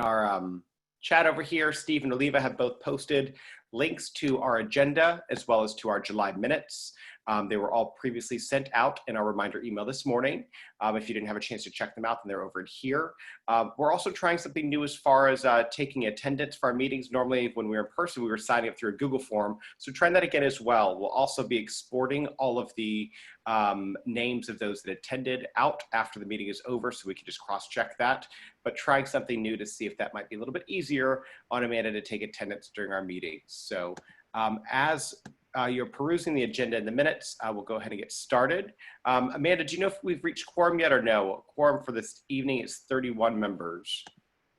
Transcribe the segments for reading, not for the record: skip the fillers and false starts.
our chat over here, Steve and Oliva have both posted links to our agenda as well as to our July minutes. They were all previously sent out in our reminder email this morning. If you didn't have a chance to check them out, then they're over here. We're also trying something new as far as taking attendance for our meetings. Normally, when we were in person, we were signing up through a Google form. So trying that again as well. We'll also be exporting all of the names of those that attended out after the meeting is over, so we can just cross-check that. But trying something new to see if that might be a little bit easier on Amanda to take attendance during our meetings. So as you're perusing the agenda in the minutes, we'll go ahead and get started. Amanda, do you know if we've reached quorum yet or no? Quorum for this evening is 31 members.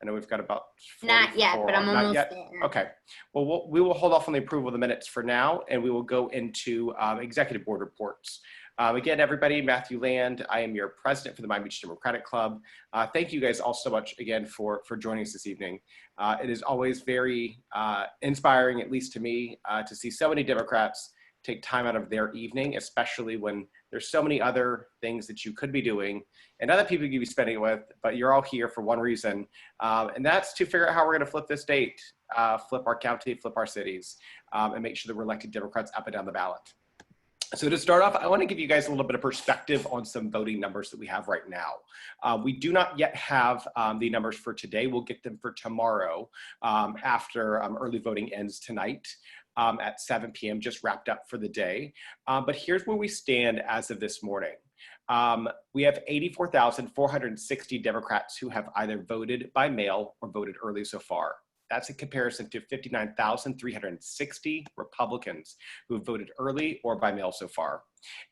I know we've got about 44. Not yet, but I'm almost there. Okay. Well, we will hold off on the approval of the minutes for now, and we will go into executive board reports. Again, everybody, Matthew Land, I am your president for the Miami Beach Democratic Club. Thank you guys all so much again for joining us this evening. It is always very inspiring, at least to me, to see so many Democrats take time out of their evening, especially when there's so many other things that you could be doing and other people you could be spending it with, but you're all here for one reason, and that's to figure out how we're going to flip this state, flip our county, flip our cities, and make sure that we're electing Democrats up and down the ballot. So to start off, I want to give you guys a little bit of perspective on some voting numbers that we have right now. We do not yet have the numbers for today. We'll get them for tomorrow after early voting ends tonight at 7 p.m., just wrapped up for the day. But here's where we stand as of this morning. We have 84,460 Democrats who have either voted by mail or voted early so far. That's in comparison to 59,360 Republicans who have voted early or by mail so far,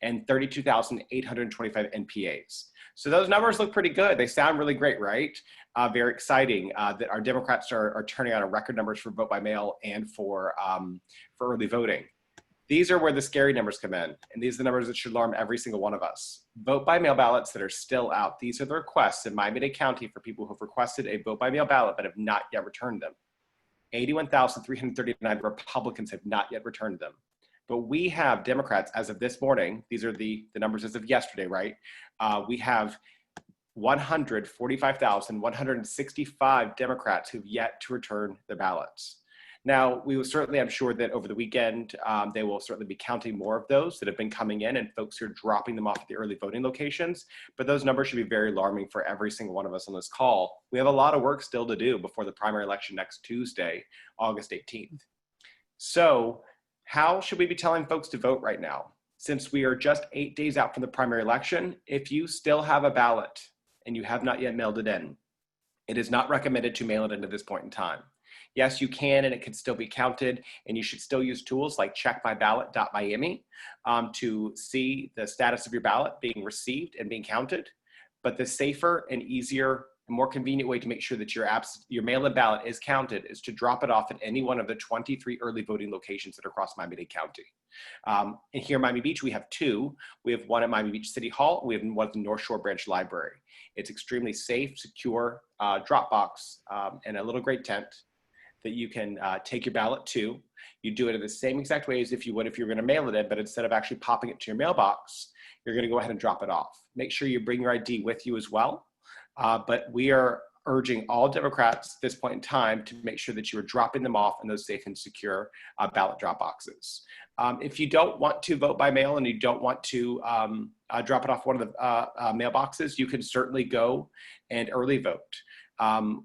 and 32,825 NPAs. So those numbers look pretty good. They sound really great, right? Very exciting that our Democrats are turning out a record numbers for vote by mail and for early voting. These are where the scary numbers come in, and these are the numbers that should alarm every single one of us. Vote by mail ballots that are still out. These are the requests in Miami-Dade County for people who have requested a vote by mail ballot but have not yet returned them. 81,339 Republicans have not yet returned them. But we have Democrats as of this morning, these are the numbers as of yesterday, right? We have 145,165 Democrats who've yet to return their ballots. Now, we will certainly, I'm sure that over the weekend, they will certainly be counting more of those that have been coming in and folks who are dropping them off at the early voting locations. But those numbers should be very alarming for every single one of us on this call. We have a lot of work still to do before the primary election next Tuesday, August 18th. So how should we be telling folks to vote right now? Since we are just 8 days out from the primary election, if you still have a ballot and you have not yet mailed it in, it is not recommended to mail it in at this point in time. Yes, you can, and it can still be counted, and you should still use tools like checkmyballot.miami to see the status of your ballot being received and being counted. But the safer and easier and more convenient way to make sure that your mail-in ballot is counted is to drop it off at any one of the 23 early voting locations that are across Miami-Dade County. And here in Miami Beach, we have two. We have one at Miami Beach City Hall. We have one at the North Shore Branch Library. It's extremely safe, secure drop box and a little great tent that you can take your ballot to. You do it in the same exact way as if you would if you were going to mail it in, but instead of actually popping it to your mailbox, you're going to go ahead and drop it off. Make sure you bring your ID with you as well. But we are urging all Democrats at this point in time to make sure that you are dropping them off in those safe and secure ballot drop boxes. If you don't want to vote by mail and you don't want to drop it off one of the mailboxes, you can certainly go and early vote.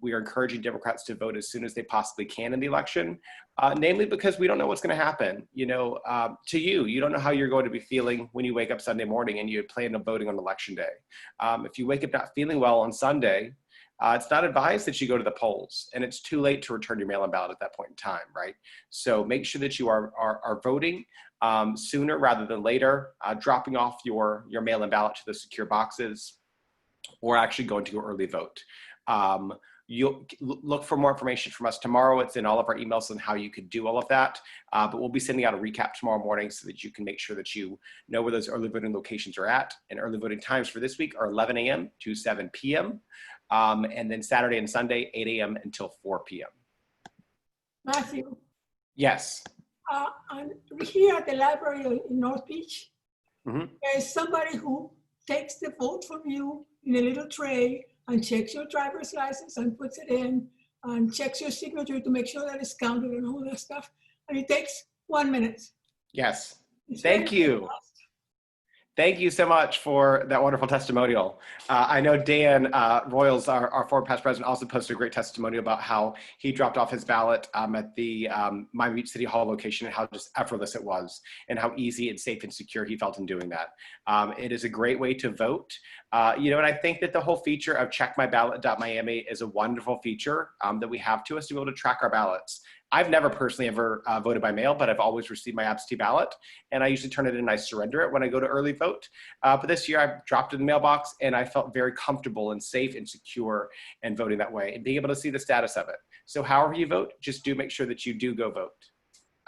We are encouraging Democrats to vote as soon as they possibly can in the election, namely because we don't know what's going to happen. You know, you don't know how you're going to be feeling when you wake up Sunday morning and you had planned on voting on election day. If you wake up not feeling well on Sunday, it's not advised that you go to the polls, and it's too late to return your mail-in ballot at that point in time, right? So make sure that you are voting sooner rather than later, dropping off your mail-in ballot to the secure boxes, or actually going to your early vote. You'll look for more information from us tomorrow. It's in all of our emails on how you could do all of that. But we'll be sending out a recap tomorrow morning so that you can make sure that you know where those early voting locations are at. And early voting times for this week are 11 a.m. to 7 p.m. And then Saturday and Sunday, 8 a.m. until 4 p.m. Matthew. Yes. I'm here at the library in North Beach. Mm-hmm. There's somebody who takes the vote from you in a little tray and checks your driver's license and puts it in and checks your signature to make sure that it's counted and all that stuff. And it takes 1 minute. Yes. It's Thank very you. fast. Thank you so much for that wonderful testimonial. I know Dan Royals, our former past president, also posted a great testimonial about how he dropped off his ballot at the Miami Beach City Hall location and how just effortless it was and how easy and safe and secure he felt in doing that. It is a great way to vote. And I think that the whole feature of checkmyballot.miami is a wonderful feature that we have to us to be able to track our ballots. I've never personally ever voted by mail, but I've always received my absentee ballot, and I usually turn it in and I surrender it when I go to early vote. But this year I dropped it in the mailbox, and I felt very comfortable and safe and secure in voting that way and being able to see the status of it. So however you vote, just do make sure that you do go vote.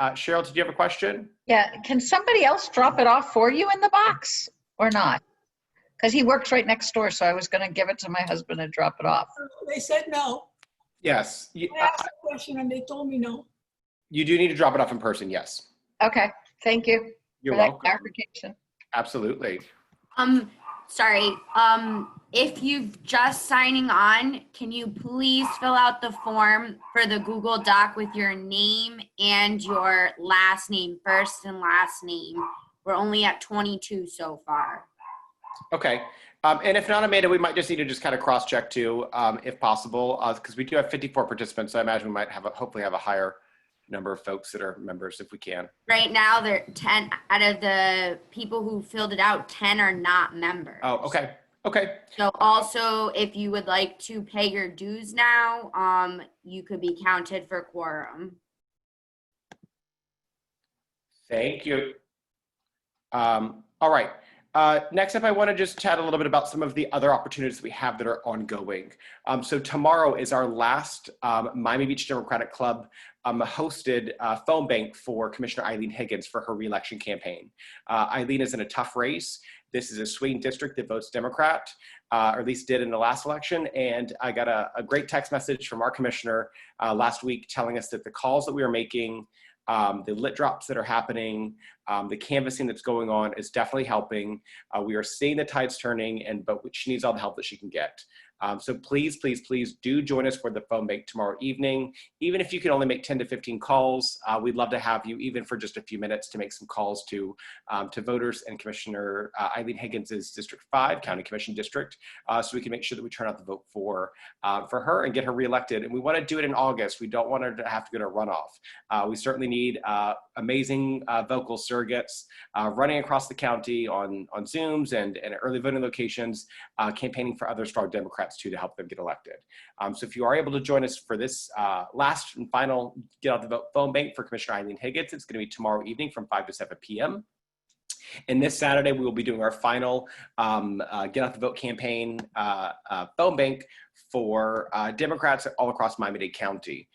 Sheryl, did you have a question? Yeah, can somebody else drop it off for you in the box or not? Because he works right next door, so I was going to give it to my husband and drop it off. They said no. Yes. I asked a question and they told me no. You do need to drop it off in person, yes. Okay, thank you. You're for that welcome. clarification. Absolutely. Sorry, if you're just signing on, can you please fill out the form for the Google Doc with your name and your last name, first and last name? We're only at 22 so far. Okay. And if not, Amanda, we might just need to just kind of cross-check too, if possible, because we do have 54 participants. So I imagine we might have hopefully have a higher number of folks that are members if we can. Right now, there 10 out of the people who filled it out, 10 are not members. Oh, okay. Okay. So also, if you would like to pay your dues now, you could be counted for quorum. Thank you. All right. Next up, I want to just chat a little bit about some of the other opportunities we have that are ongoing. So tomorrow is our last Miami Beach Democratic Club hosted phone bank for Commissioner Eileen Higgins for her reelection campaign. Eileen is in a tough race. This is a swing district that votes Democrat, or at least did in the last election. And I got a great text message from our commissioner last week telling us that the calls that we are making, the lit drops that are happening, the canvassing that's going on is definitely helping. We are seeing the tides turning, but she needs all the help that she can get. So please, please, please do join us for the phone bank tomorrow evening. Even if you can only make 10 to 15 calls, we'd love to have you even for just a few minutes to make some calls to voters and Commissioner Eileen Higgins' District 5 County Commission District, so we can make sure that we turn out the vote for her and get her reelected. And we want to do it in August. We don't want her to have to go to a runoff. We certainly need amazing vocal surrogates running across the county on Zooms and early voting locations, campaigning for other strong Democrats too to help them get elected. So if you are able to join us for this last and final Get Out the Vote phone bank for Commissioner Eileen Higgins, it's going to be tomorrow evening from 5 to 7 p.m. And this Saturday, we will be doing our final Get Out the Vote campaign phone bank for Democrats all across Miami-Dade County.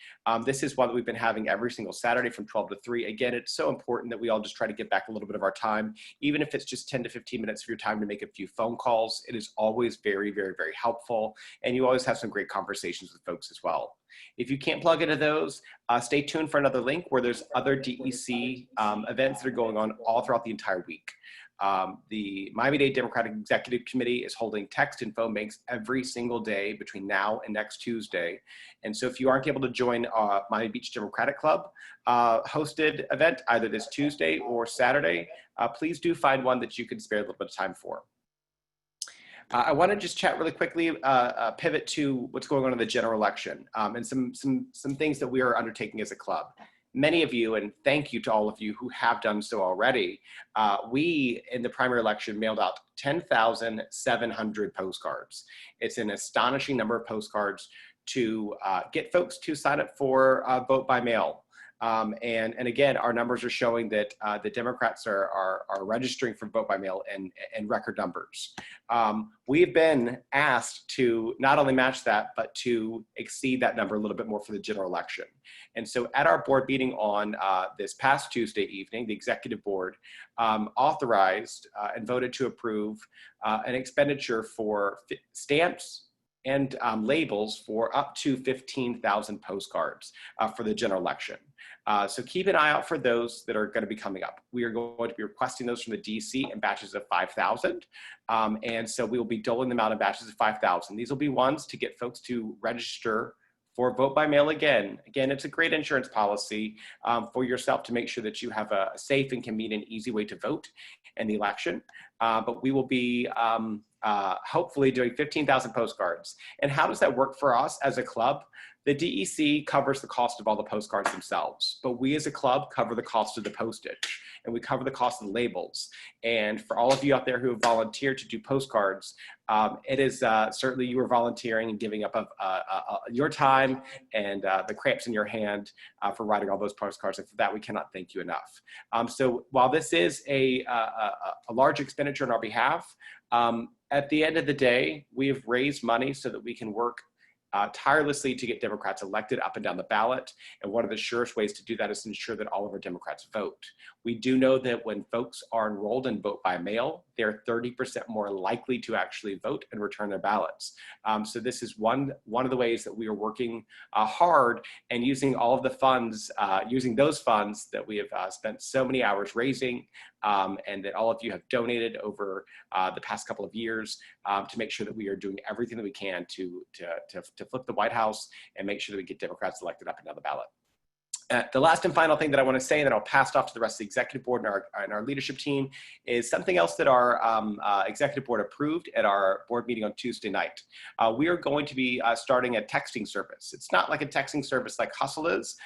This is one that we've been having every single Saturday from 12 to 3. Again, it's so important that we all just try to get back a little bit of our time, even if it's just 10 to 15 minutes of your time to make a few phone calls. It is always very, very, very helpful. And you always have some great conversations with folks as well. If you can't plug into those, stay tuned for another link where there's other DEC events that are going on all throughout the entire week. The Miami-Dade Democratic Executive Committee is holding text and phone banks every single day between now and next Tuesday. And so if you aren't able to join Miami Beach Democratic Club hosted event either this Tuesday or Saturday, please do find one that you can spare a little bit of time for. I want to just chat really quickly, pivot to what's going on in the general election and some things that we are undertaking as a club. Many of you, and thank you to all of you who have done so already, we in the primary election mailed out 10,700 postcards. It's an astonishing number of postcards to get folks to sign up for vote by mail. And again, our numbers are showing that the Democrats are registering for vote by mail in record numbers. We've been asked to not only match that, but to exceed that number a little bit more for the general election. And so at our board meeting on this past Tuesday evening, the executive board authorized and voted to approve an expenditure for stamps and labels for up to 15,000 postcards for the general election. So keep an eye out for those that are going to be coming up. We are going to be requesting those from the DC in batches of 5,000. And so we will be doling them out in batches of 5,000. These will be ones to get folks to register for vote by mail again. Again, it's a great insurance policy for yourself to make sure that you have a safe and convenient, easy way to vote in the election. But we will be hopefully doing 15,000 postcards. And how does that work for us as a club? The DEC covers the cost of all the postcards themselves, but we as a club cover the cost of the postage, and we cover the cost of the labels. And for all of you out there who have volunteered to do postcards, it is certainly you are volunteering and giving up of your time and the cramps in your hand for writing all those postcards. And for that, we cannot thank you enough. So while this is a large expenditure on our behalf, at the end of the day, we have raised money so that we can work tirelessly to get Democrats elected up and down the ballot. And one of the surest ways to do that is to ensure that all of our Democrats vote. We do know that when folks are enrolled and vote by mail, they're 30% more likely to actually vote and return their ballots. So this is one of the ways that we are working hard and using all of the funds, using those funds that we have spent so many hours raising and that all of you have donated over the past couple of years to make sure that we are doing everything that we can to flip the White House and make sure that we get Democrats elected up and down the ballot. The last and final thing that I want to say, and then I'll pass it off to the rest of the executive board and our leadership team, is something else that our executive board approved at our board meeting on Tuesday night. We are going to be starting a texting service. It's not like a texting service like Kastle is,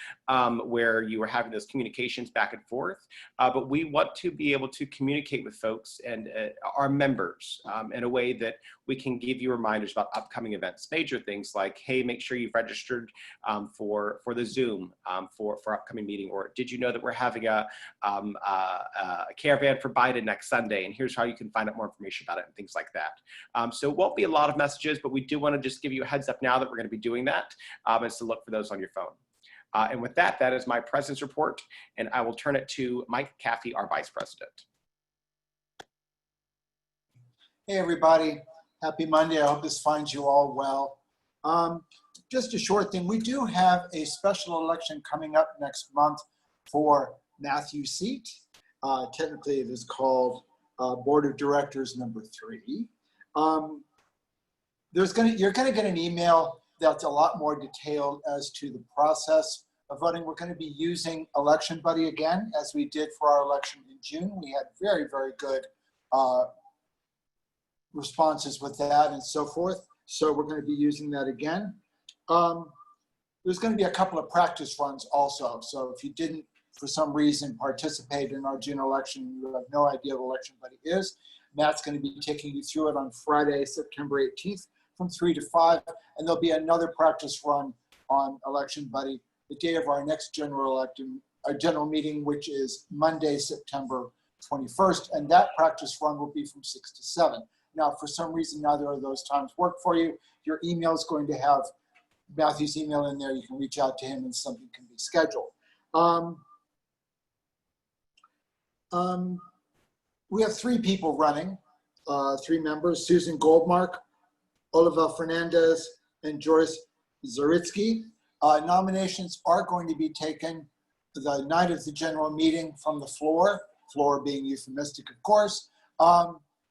where you are having those communications back and forth, but we want to be able to communicate with folks and our members in a way that we can give you reminders about upcoming events, major things like, hey, make sure you've registered for the Zoom for upcoming meeting, or did you know that we're having a caravan for Biden next Sunday, and here's how you can find out more information about it and things like that. So it won't be a lot of messages, but we do want to just give you a heads up now that we're going to be doing that, and so look for those on your phone. And with that, that is my president's report, and I will turn it to Mike Caffey, our vice president. Hey everybody, happy Monday. I hope this finds you all well. Just a short thing, we do have a special election coming up next month for Matthew's seat. Technically it is called Board of Directors number 3. You're gonna get an email that's a lot more detailed as to the process of voting. We're gonna be using Election Buddy again, as we did for our election in June. We had very, very good responses with that and so forth. So we're going to be using that again. There's going to be a couple of practice runs also. So if you didn't, for some reason, participate in our June election, you have no idea what Election Buddy is, Matt's going to be taking you through it on Friday, September 18th from 3 to 5. And there'll be another practice run on Election Buddy the day of our next general meeting, which is Monday, September 21st. And that practice run will be from 6 to 7. Now, if for some reason neither of those times work for you, your email is going to have Matthew's email in there. You can reach out to him and something can be scheduled. We have 3 people running, 3 members, Susan Goldmark, Oliva Fernandez, and Joyce Zaritsky. Nominations are going to be taken the night of the general meeting from the floor being euphemistic, of course.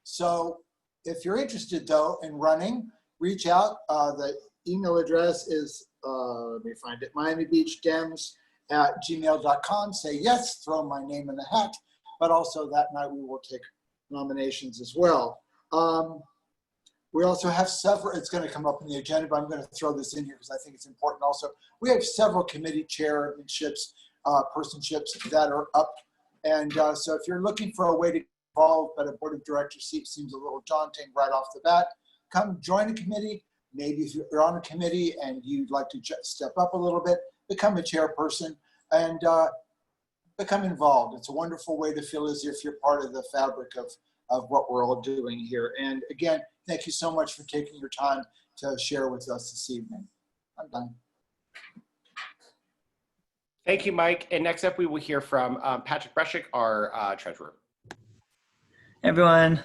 So if you're interested, though, in running, reach out. The email address is, let me find it, miamibeachdems@gmail.com. Say yes, throw my name in the hat, but also that night we will take nominations as well. We also have several, it's going to come up in the agenda, but I'm going to throw this in here because I think it's important also. We have several committee chairships, personships that are up. And so if you're looking for a way to involved, but a board of directors seat seems a little daunting right off the bat, come join a committee. Maybe if you're on a committee and you'd like to step up a little bit, become a chairperson and become involved. It's a wonderful way to feel as if you're part of the fabric of what we're all doing here. And again, thank you so much for taking your time to share with us this evening. I'm done. Thank you, Mike. And next up, we will hear from Patrick Breshike, our treasurer. Hey everyone,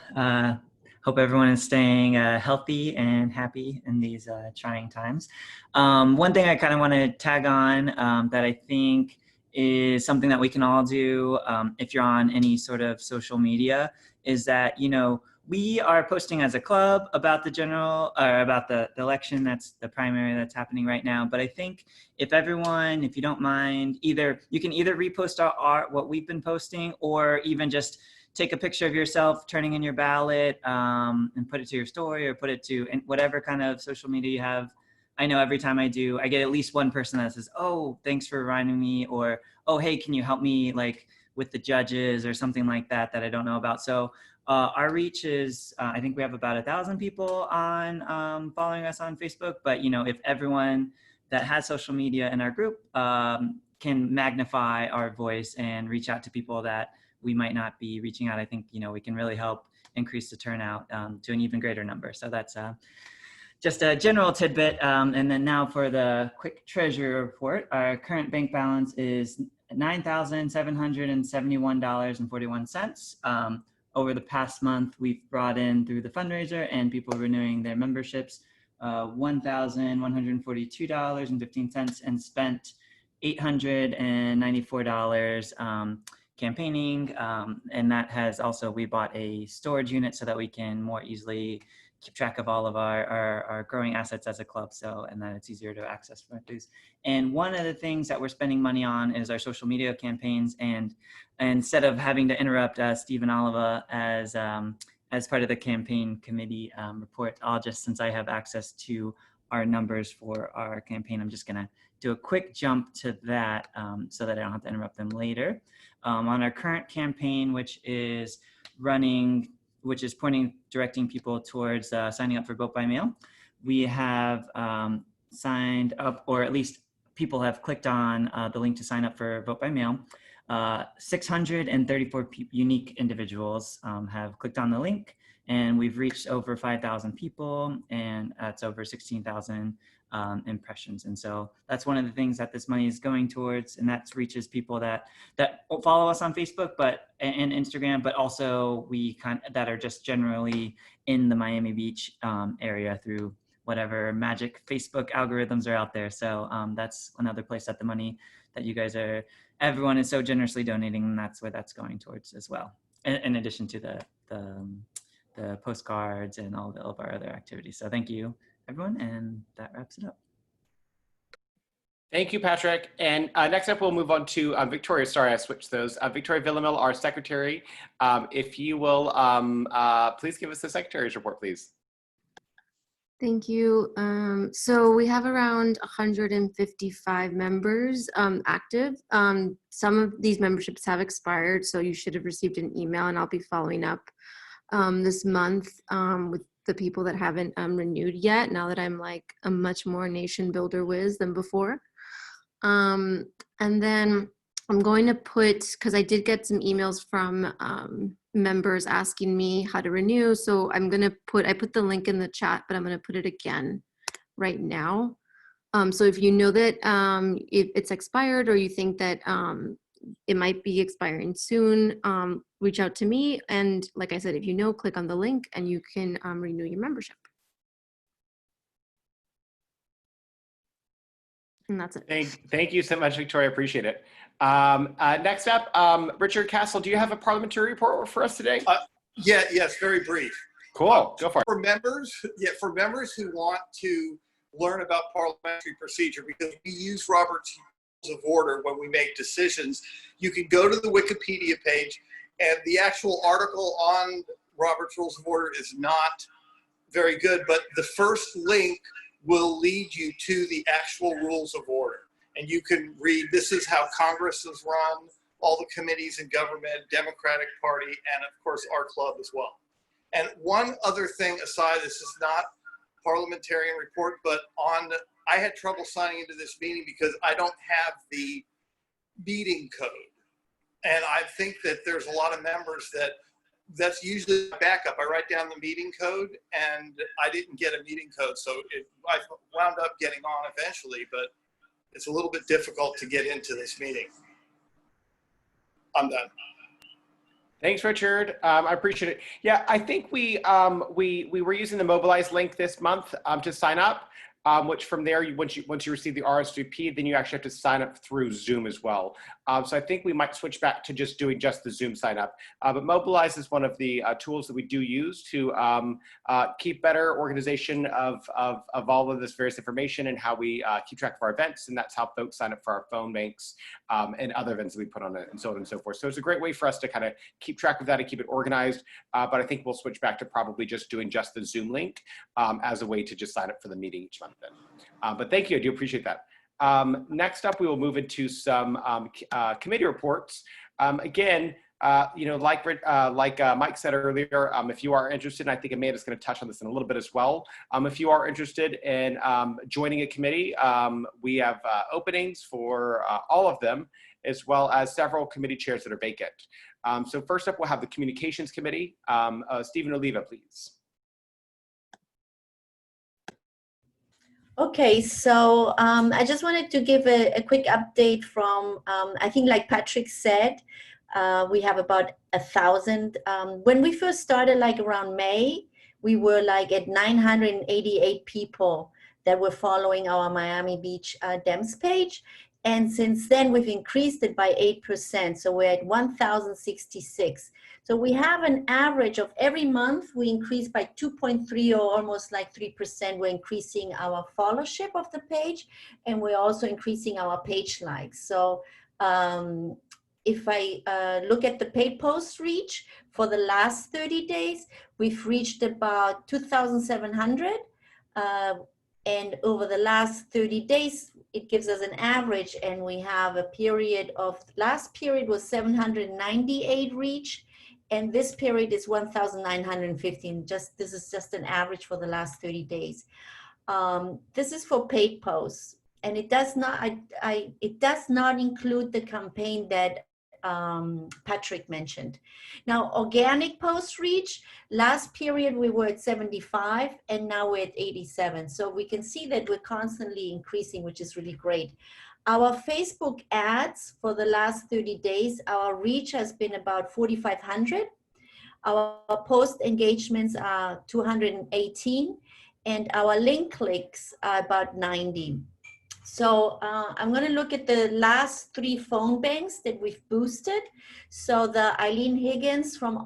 hope everyone is staying healthy and happy in these trying times. One thing I kind of want to tag on that I think is something that we can all do if you're on any sort of social media is that, you know, we are posting as a club about the general, or about the election. That's the primary that's happening right now. But I think if everyone, if you don't mind, you can either repost what we've been posting, or even just take a picture of yourself turning in your ballot and put it to your story, or put it to whatever kind of social media you have. I know every time I get at least one person that says, "Oh, thanks for reminding me," or, "Oh, hey, can you help me like with the judges," or something like that I don't know about. So our reach is, I think we have about 1,000 people on following us on Facebook. But if everyone that has social media in our group can magnify our voice and reach out to people that we might not be reaching out, I think we can really help increase the turnout to an even greater number. So that's just a general tidbit. And then now for the quick treasury report. Our current bank balance is $9,771.41. Over the past month, we've brought in, through the fundraiser and people renewing their memberships, $1,142.15, and spent $894 campaigning. And that has also, we bought a storage unit so that we can more easily keep track of all of our growing assets as a club. So, and that it's easier to access for these. And one of the things that we're spending money on is our social media campaigns. And instead of having to interrupt Steve and Oliva as part of the campaign committee report, since I have access to our numbers for our campaign, I'm just gonna do a quick jump to that so that I don't have to interrupt them later. On our current campaign, which is directing people towards signing up for vote by mail, we have signed up, or at least people have clicked on the link to sign up for vote by mail. 634 unique individuals have clicked on the link, and we've reached over 5,000 people, and that's over 16,000 impressions. And so that's one of the things that this money is going towards, and that reaches people that follow us on Facebook and Instagram, but also that are just generally in the Miami Beach area through whatever magic Facebook algorithms are out there. So that's another place that the money that you guys everyone is so generously donating, and that's where that's going towards as well. In addition to the postcards and all of our other activities. So thank you, everyone, and that wraps it up. Thank you, Patrick. And next up, we'll move on to Victoria. Sorry, I switched those. Victoria Villamil, our secretary. If you will, please give us the secretary's report, please. Thank you. So we have around 155 members active. Some of these memberships have expired, so you should have received an email, and I'll be following up this month with the people that haven't renewed yet, now that I'm like a much more nation builder whiz than before. And then I'm going to because I did get some emails from members asking me how to renew. So I put the link in the chat, but I'm going to put it again right now. So if you know that if it's expired, or you think that it might be expiring soon, reach out to me. And like I said, if you know, click on the link and you can renew your membership. And that's it. Thank you so much, Victoria. Appreciate it. Next up, Richard Kastle, do you have a parliamentary report for us today? Yes, very brief. Cool, go for it. For members who want to learn about parliamentary procedure, because we use Robert's Rules of Order when we make decisions, you can go to the Wikipedia page, and the actual article on Robert's Rules of Order is not very good, but the first link will lead you to the actual Rules of Order. And you can read, this is how Congress is run, all the committees in government, Democratic Party, and of course our club as well. And one other thing aside, this is not parliamentarian report, but I had trouble signing into this meeting because I don't have the meeting code. And I think that there's a lot of members that's usually my backup. I write down the meeting code, and I didn't get a meeting code. So I wound up getting on eventually, but it's a little bit difficult to get into this meeting. I'm done. Thanks, Richard. I appreciate it. Yeah, I think we were using the Mobilize link this month to sign up. which from there, once you receive the RSVP, then you actually have to sign up through Zoom as well. So I think we might switch back to just doing just the Zoom sign up. But Mobilize is one of the tools that we do use to keep better organization of all of this various information and how we keep track of our events. And that's how folks sign up for our phone banks and other events that we put on it and so on and so forth. So it's a great way for us to kind of keep track of that and keep it organized. But I think we'll switch back to probably just doing just the Zoom link as a way to just sign up for the meeting each month then. But thank you, I do appreciate that. Next up, we will move into some committee reports. Again, you know, like Mike said earlier, if you are interested, and I think Amanda's going to touch on this in a little bit as well. If you are interested in joining a committee, we have openings for all of them, as well as several committee chairs that are vacant. So first up, we'll have the Communications Committee. Stephen Oliva, please. Okay, so I just wanted to give a quick update from, I think like Patrick said, we have about 1,000. When we first started, like around May, we were like at 988 people that were following our Miami Beach Dems page. And since then, we've increased it by 8%. So we're at 1,066. So we have an average of every month, we increase by 2.3 or almost like 3%. We're increasing our followership of the page, and we're also increasing our page likes. So if I look at the paid post reach for the last 30 days, we've reached about 2,700. And over the last 30 days, it gives us an average, and we have a period of, last period was 798 reach, and this period is 1,915. This is just an average for the last 30 days. This is for paid posts, and it does not, it does not include the campaign that Patrick mentioned. Now, organic post reach, last period we were at 75, and now we're at 87. So we can see that we're constantly increasing, which is really great. Our Facebook ads for the last 30 days, our reach has been about 4,500. Our post engagements are 218, and our link clicks are about 90. So I'm going to look at the last 3 phone banks that we've boosted. So the Eileen Higgins from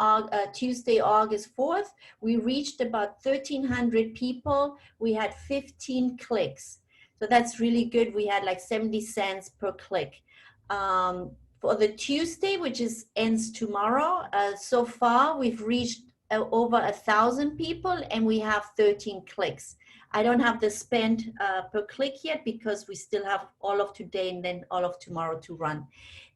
Tuesday, August 4th, we reached about 1,300 people. We had 15 clicks. So that's really good. We had like 70 cents per click. For the Tuesday, which ends tomorrow, so far we've reached over 1,000 people, and we have 13 clicks. I don't have the spend per click yet because we still have all of today and then all of tomorrow to run.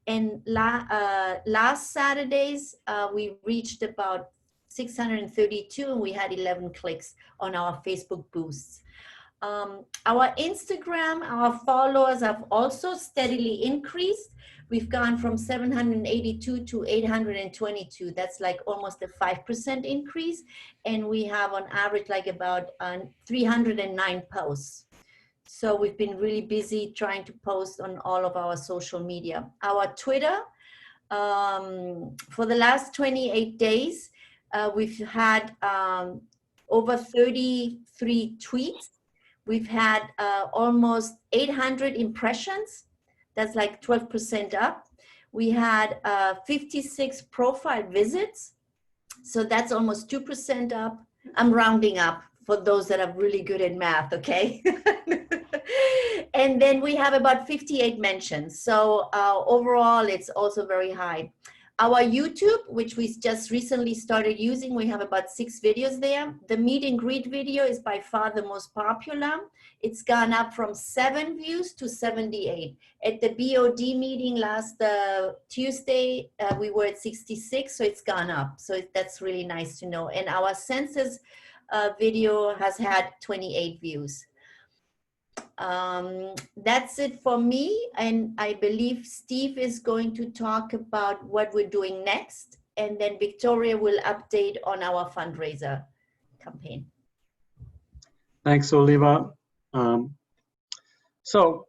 And last Saturdays, we reached about 632, and we had 11 clicks on our Facebook boosts. Our Instagram, our followers have also steadily increased. We've gone from 782 to 822. That's like almost a 5% increase. And we have on average like about 309 posts. So we've been really busy trying to post on all of our social media. Our Twitter, for the last 28 days, we've had over 33 tweets. We've had almost 800 impressions. That's like 12% up. We had 56 profile visits. So that's almost 2% up. I'm rounding up for those that are really good at math, okay? And then we have about 58 mentions. So overall, it's also very high. Our YouTube, which we just recently started using, we have about 6 videos there. The meet and greet video is by far the most popular. It's gone up from 7 views to 78. At the BOD meeting last Tuesday, we were at 66, so it's gone up. So that's really nice to know. And our census video has had 28 views. That's it for me, and I believe Steve is going to talk about what we're doing next, and then Victoria will update on our fundraiser campaign. Thanks, Oliva. So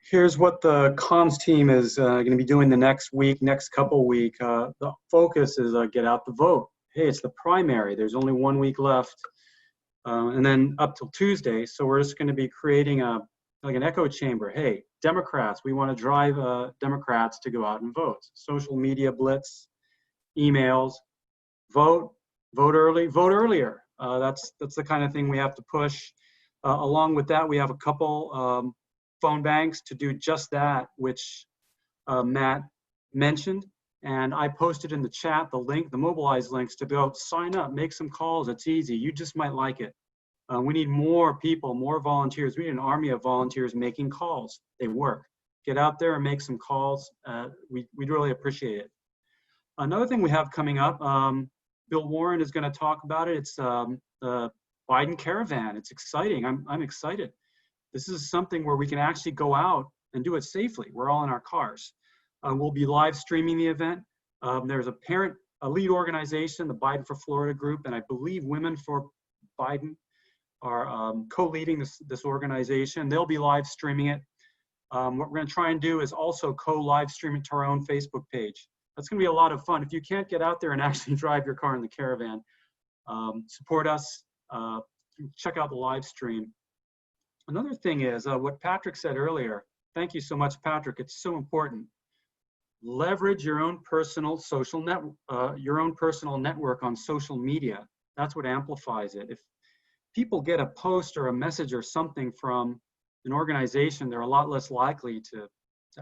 here's what the comms team is going to be doing the next couple week. The focus is get out the vote. Hey, it's the primary. There's only 1 week left. and then up till Tuesday. So we're just going to be creating like an echo chamber. Hey, Democrats, we want to drive Democrats to go out and vote. Social media blitz, emails, vote early, vote earlier. That's the kind of thing we have to push. Along with that, we have a couple phone banks to do just that, which Matt mentioned. And I posted in the chat the link, the mobilize links to go sign up, make some calls. It's easy. You just might like it. We need more people, more volunteers. We need an army of volunteers making calls. They work. Get out there and make some calls. We'd really appreciate it. Another thing we have coming up, Bill Warren is going to talk about it. It's the Biden Caravan. It's exciting. I'm excited. This is something where we can actually go out and do it safely. We're all in our cars. We'll be live streaming the event. There's a lead organization, the Biden for Florida group, and I believe Women for Biden are co-leading this organization. They'll be live streaming it. What we're going to try and do is also co-live stream it to our own Facebook page. That's going to be a lot of fun. If you can't get out there and actually drive your car in the Caravan, support us, check out the live stream. Another thing is what Patrick said earlier. Thank you so much, Patrick. It's so important. Leverage your own personal network on social media. That's what amplifies it. If people get a post or a message or something from an organization, they're a lot less likely to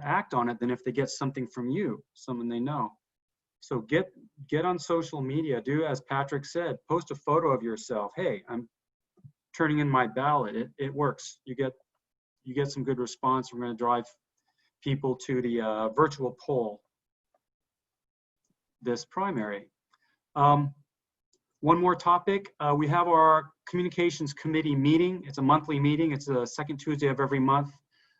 act on it than if they get something from you, someone they know. So get on social media. Do as Patrick said. Post a photo of yourself. Hey, I'm turning in my ballot. It works. You get some good response. We're going to drive people to the virtual poll this primary. One more topic. We have our communications committee meeting. It's a monthly meeting. It's the second Tuesday of every month.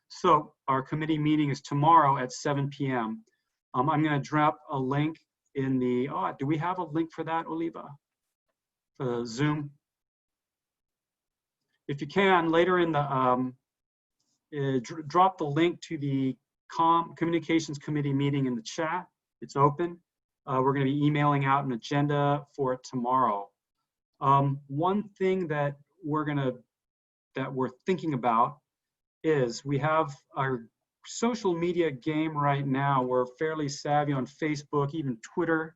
So our committee meeting is tomorrow at 7 p.m. I'm going to drop a link in the, do we have a link for that, Oliva? For the Zoom? If you can, later in the, drop the link to the communications committee meeting in the chat. It's open. We're going to be emailing out an agenda for it tomorrow. One thing that we're thinking about is we have our social media game right now. We're fairly savvy on Facebook, even Twitter,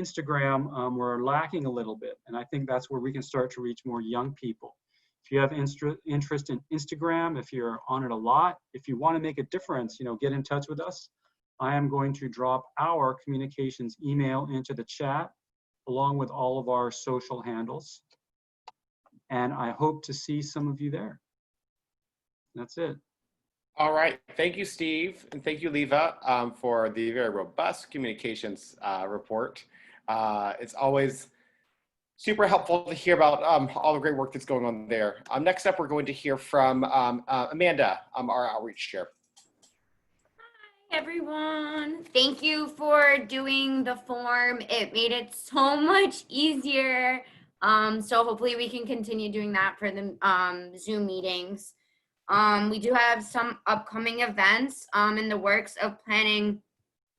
Instagram. We're lacking a little bit, and I think that's where we can start to reach more young people. If you have interest in Instagram, if you're on it a lot, if you want to make a difference, get in touch with us. I am going to drop our communications email into the chat along with all of our social handles. And I hope to see some of you there. That's it. All right. Thank you, Steve. And thank you, Leva, for the very robust communications report. It's always super helpful to hear about all the great work that's going on there. Next up, we're going to hear from Amanda, our outreach chair. Hi, everyone. Thank you for doing the form. It made it so much easier. So hopefully we can continue doing that for the Zoom meetings. We do have some upcoming events in the works of planning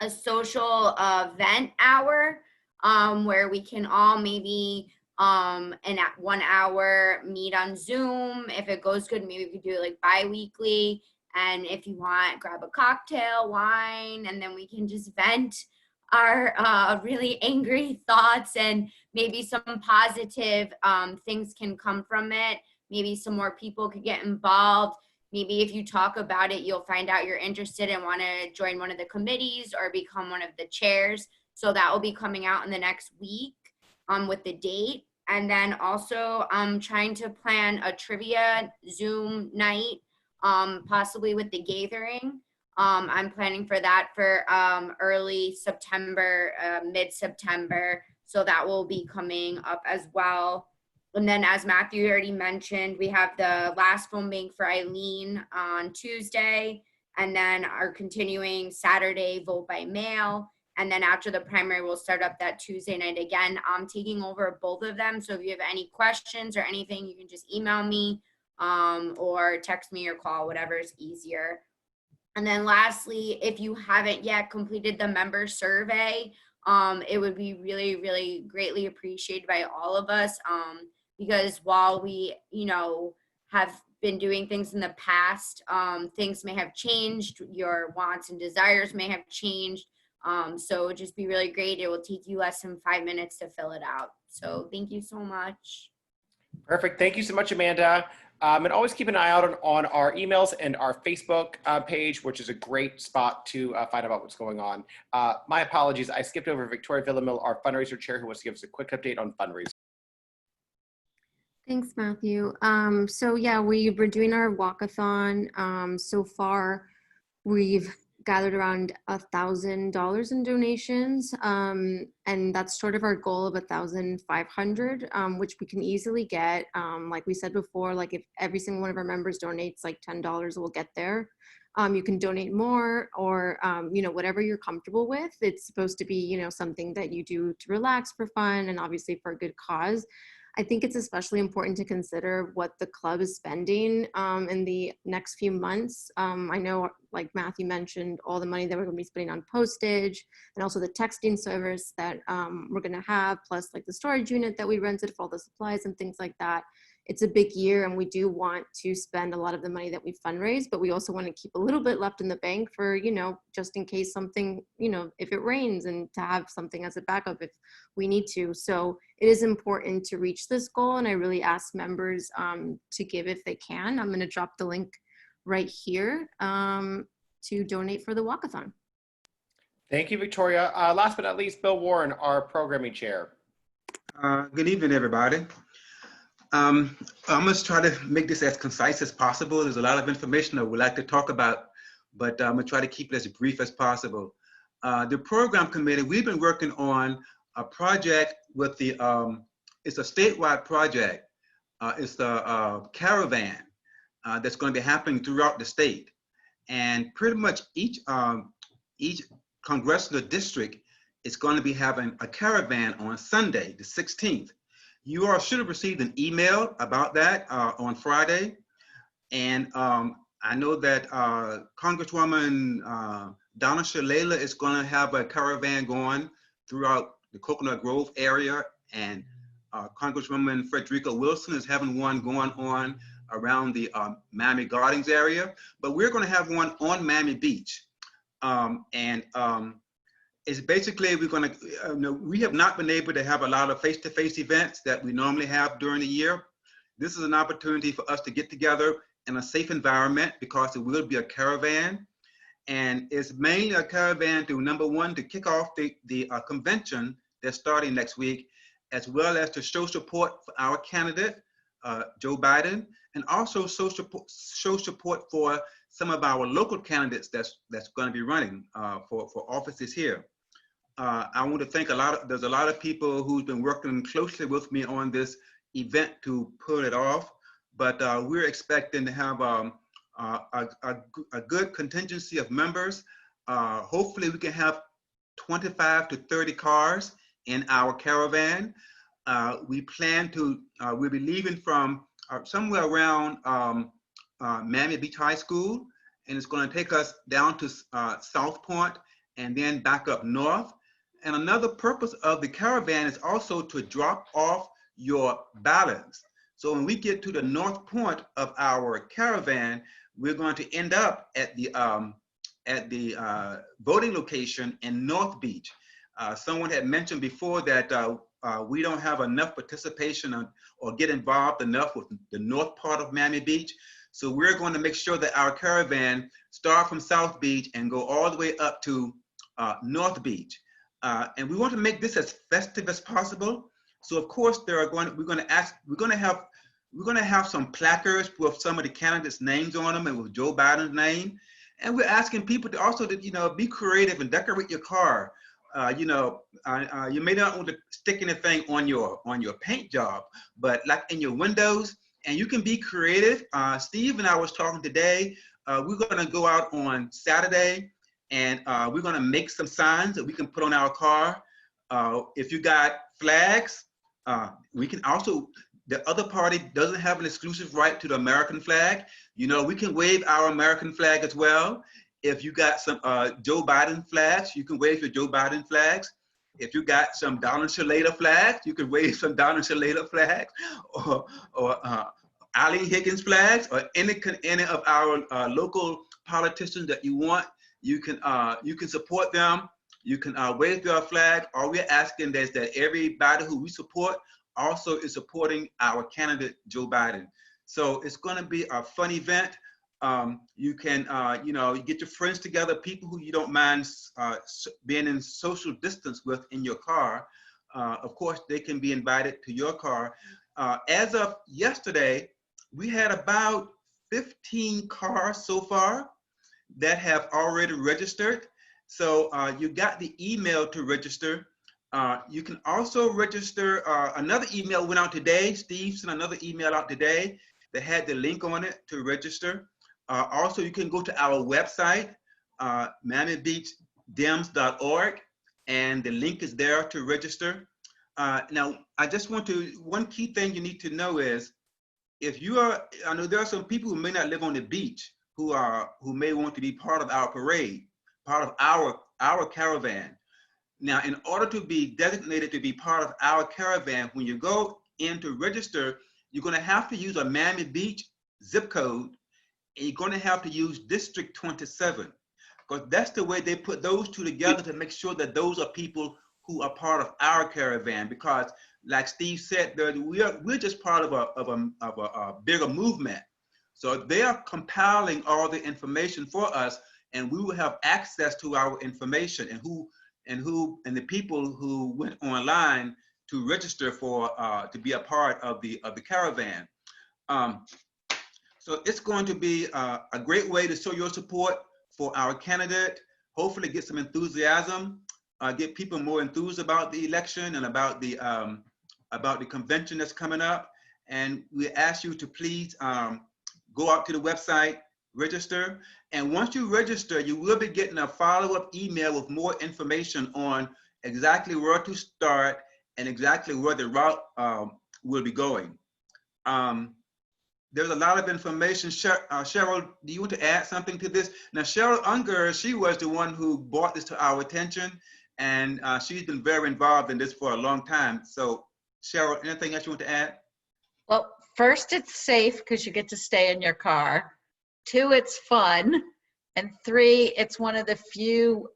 a social event hour where we can all maybe in 1 hour meet on Zoom. If it goes good, maybe we could do it like bi-weekly. And if you want, grab a cocktail, wine, and then we can just vent our really angry thoughts, and maybe some positive things can come from it. Maybe some more people could get involved. Maybe if you talk about it, you'll find out you're interested and want to join one of the committees or become one of the chairs. So that will be coming out in the next week with the date. And then also I'm trying to plan a trivia Zoom night, possibly with the gathering. I'm planning for that for early September, mid-September. So that will be coming up as well. And then as Matthew already mentioned, we have the last phone bank for Eileen on Tuesday, and then our continuing Saturday vote by mail. And then after the primary, we'll start up that Tuesday night again. I'm taking over both of them. So if you have any questions or anything, you can just email me or text me or call, whatever is easier. And then lastly, if you haven't yet completed the member survey, it would be really, really greatly appreciated by all of us. because while we, you know, have been doing things in the past, things may have changed, your wants and desires may have changed. So it would just be really great. It will take you less than 5 minutes to fill it out. So thank you so much. Perfect. Thank you so much, Amanda. And always keep an eye out on our emails and our Facebook page, which is a great spot to find out what's going on. My apologies. I skipped over Victoria Villamil, our fundraiser chair, who wants to give us a quick update on fundraising. Thanks, Matthew. So yeah, we were doing our walkathon. So far, we've gathered around $1,000 in donations, and that's sort of our goal of 1,500, which we can easily get. Like we said before, like if every single one of our members donates like $10, we'll get there. You can donate more, or you know, whatever you're comfortable with. It's supposed to be, you know, something that you do to relax, for fun, and obviously for a good cause. I think it's especially important to consider what the club is spending in the next few months. I know, like Matthew mentioned, all the money that we're going to be spending on postage, and also the texting service that we're going to have, plus like the storage unit that we rented for all the supplies and things like that. It's a big year, and we do want to spend a lot of the money that we fundraise, but we also want to keep a little bit left in the bank for, you know, just in case something, you know, if it rains, and to have something as a backup if we need to. So it is important to reach this goal, and I really ask members to give if they can. I'm going to drop the link right here to donate for the walkathon. Thank you, Victoria. Last but not least, Bill Warren, our programming chair. Good evening, everybody. I'm going to try to make this as concise as possible. There's a lot of information that we'd like to talk about, but I'm going to try to keep it as brief as possible. The program committee, we've been working on a project with the, it's a statewide project. It's the caravan that's going to be happening throughout the state. And pretty much each congressional district is going to be having a caravan on Sunday, the 16th. You all should have received an email about that on Friday. And I know that Congresswoman Donna Shalala is going to have a caravan going throughout the Coconut Grove area. And Congresswoman Frederica Wilson is having one going on around the Miami Gardens area. But we're going to have one on Miami Beach. It's basically, we're going to, we have not been able to have a lot of face-to-face events that we normally have during the year. This is an opportunity for us to get together in a safe environment, because it will be a caravan. And it's mainly a caravan to, number one, to kick off the convention that's starting next week, as well as to show support for our candidate, Joe Biden, and also show support for some of our local candidates that's going to be running for offices here. I want to thank there's a lot of people who've been working closely with me on this event to pull it off, but we're expecting to have a good contingency of members. Hopefully we can have 25 to 30 cars in our caravan. We plan to, we'll be leaving from somewhere around Miami Beach High School, and it's going to take us down to South Point and then back up north. And another purpose of the caravan is also to drop off your ballots. So when we get to the north point of our caravan, we're going to end up at the voting location in North Beach. Someone had mentioned before that we don't have enough participation or get involved enough with the north part of Miami Beach. So we're going to make sure that our caravan start from South Beach and go all the way up to North Beach. And we want to make this as festive as possible. So of course we're going to have some placards with some of the candidates' names on them and with Joe Biden's name. And we're asking people to also be creative and decorate your car. You may not want to stick anything on your paint job, but like in your windows, and you can be creative. Steve and I was talking today. We're going to go out on Saturday, and we're going to make some signs that we can put on our car. If you got flags, we can also, the other party doesn't have an exclusive right to the American flag. We can wave our American flag as well. If you got some Joe Biden flags, you can wave your Joe Biden flags. If you got some Donna Shalala flags, you can wave some Donna Shalala flags, or Ali Higgins flags, or any of our local politicians that you want. You can support them. You can wave their flag. All we're asking is that everybody who we support also is supporting our candidate, Joe Biden. So it's going to be a fun event. You can, you get your friends together, people who you don't mind being in social distance with in your car. Of course, they can be invited to your car. As of yesterday, we had about 15 cars so far that have already registered. So you got the email to register. You can also register. Another email went out today. Steve sent another email out today that had the link on it to register. Also, you can go to our website, MiamiBeachDems.org, and the link is there to register. Now, I just one key thing you need to know is, I know there are some people who may not live on the beach who may want to be part of our parade, part of our caravan. Now, in order to be designated to be part of our caravan, when you go in to register, you're going to have to use a Miami Beach zip code, and you're going to have to use District 27, because that's the way they put those two together to make sure that those are people who are part of our caravan. Because, like Steve said, we're just part of a bigger movement. So they are compiling all the information for us, and we will have access to our information and the people who went online to register to be a part of the caravan. So it's going to be a great way to show your support for our candidate. Hopefully, get some enthusiasm, get people more enthused about the election and about the convention that's coming up. And we ask you to please go out to the website, register. And once you register, you will be getting a follow-up email with more information on exactly where to start and exactly where the route will be going. There's a lot of information. Sheryl, do you want to add something to this? Now, Sheryl Unger, she was the one who brought this to our attention, and she's been very involved in this for a long time. So, Sheryl, anything else you want to add? Well, first, it's safe because you get to stay in your car. 2, it's fun. And 3, it's one of the few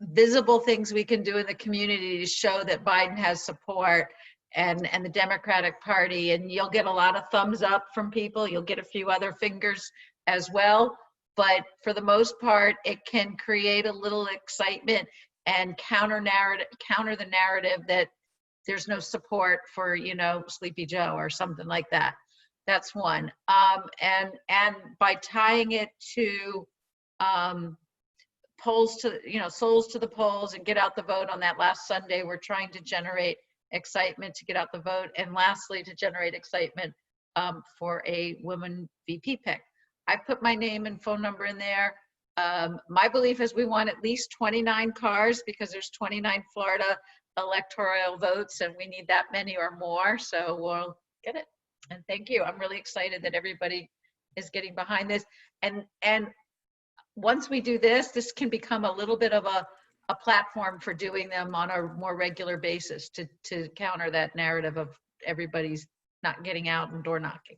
visible things we can do in the community to show that Biden has support and the Democratic Party. And you'll get a lot of thumbs up from people. You'll get a few other fingers as well. But for the most part, it can create a little excitement and counter the narrative that there's no support for, Sleepy Joe or something like that. That's one. And by tying it to polls to, souls to the polls and get out the vote on that last Sunday, we're trying to generate excitement to get out the vote. And lastly, to generate excitement for a woman VP pick. I put my name and phone number in there. My belief is we want at least 29 cars because there's 29 Florida electoral votes and we need that many or more. So we'll get it. And thank you. I'm really excited that everybody is getting behind this. And once we do this, this can become a little bit of a platform for doing them on a more regular basis to counter that narrative of everybody's not getting out and door knocking.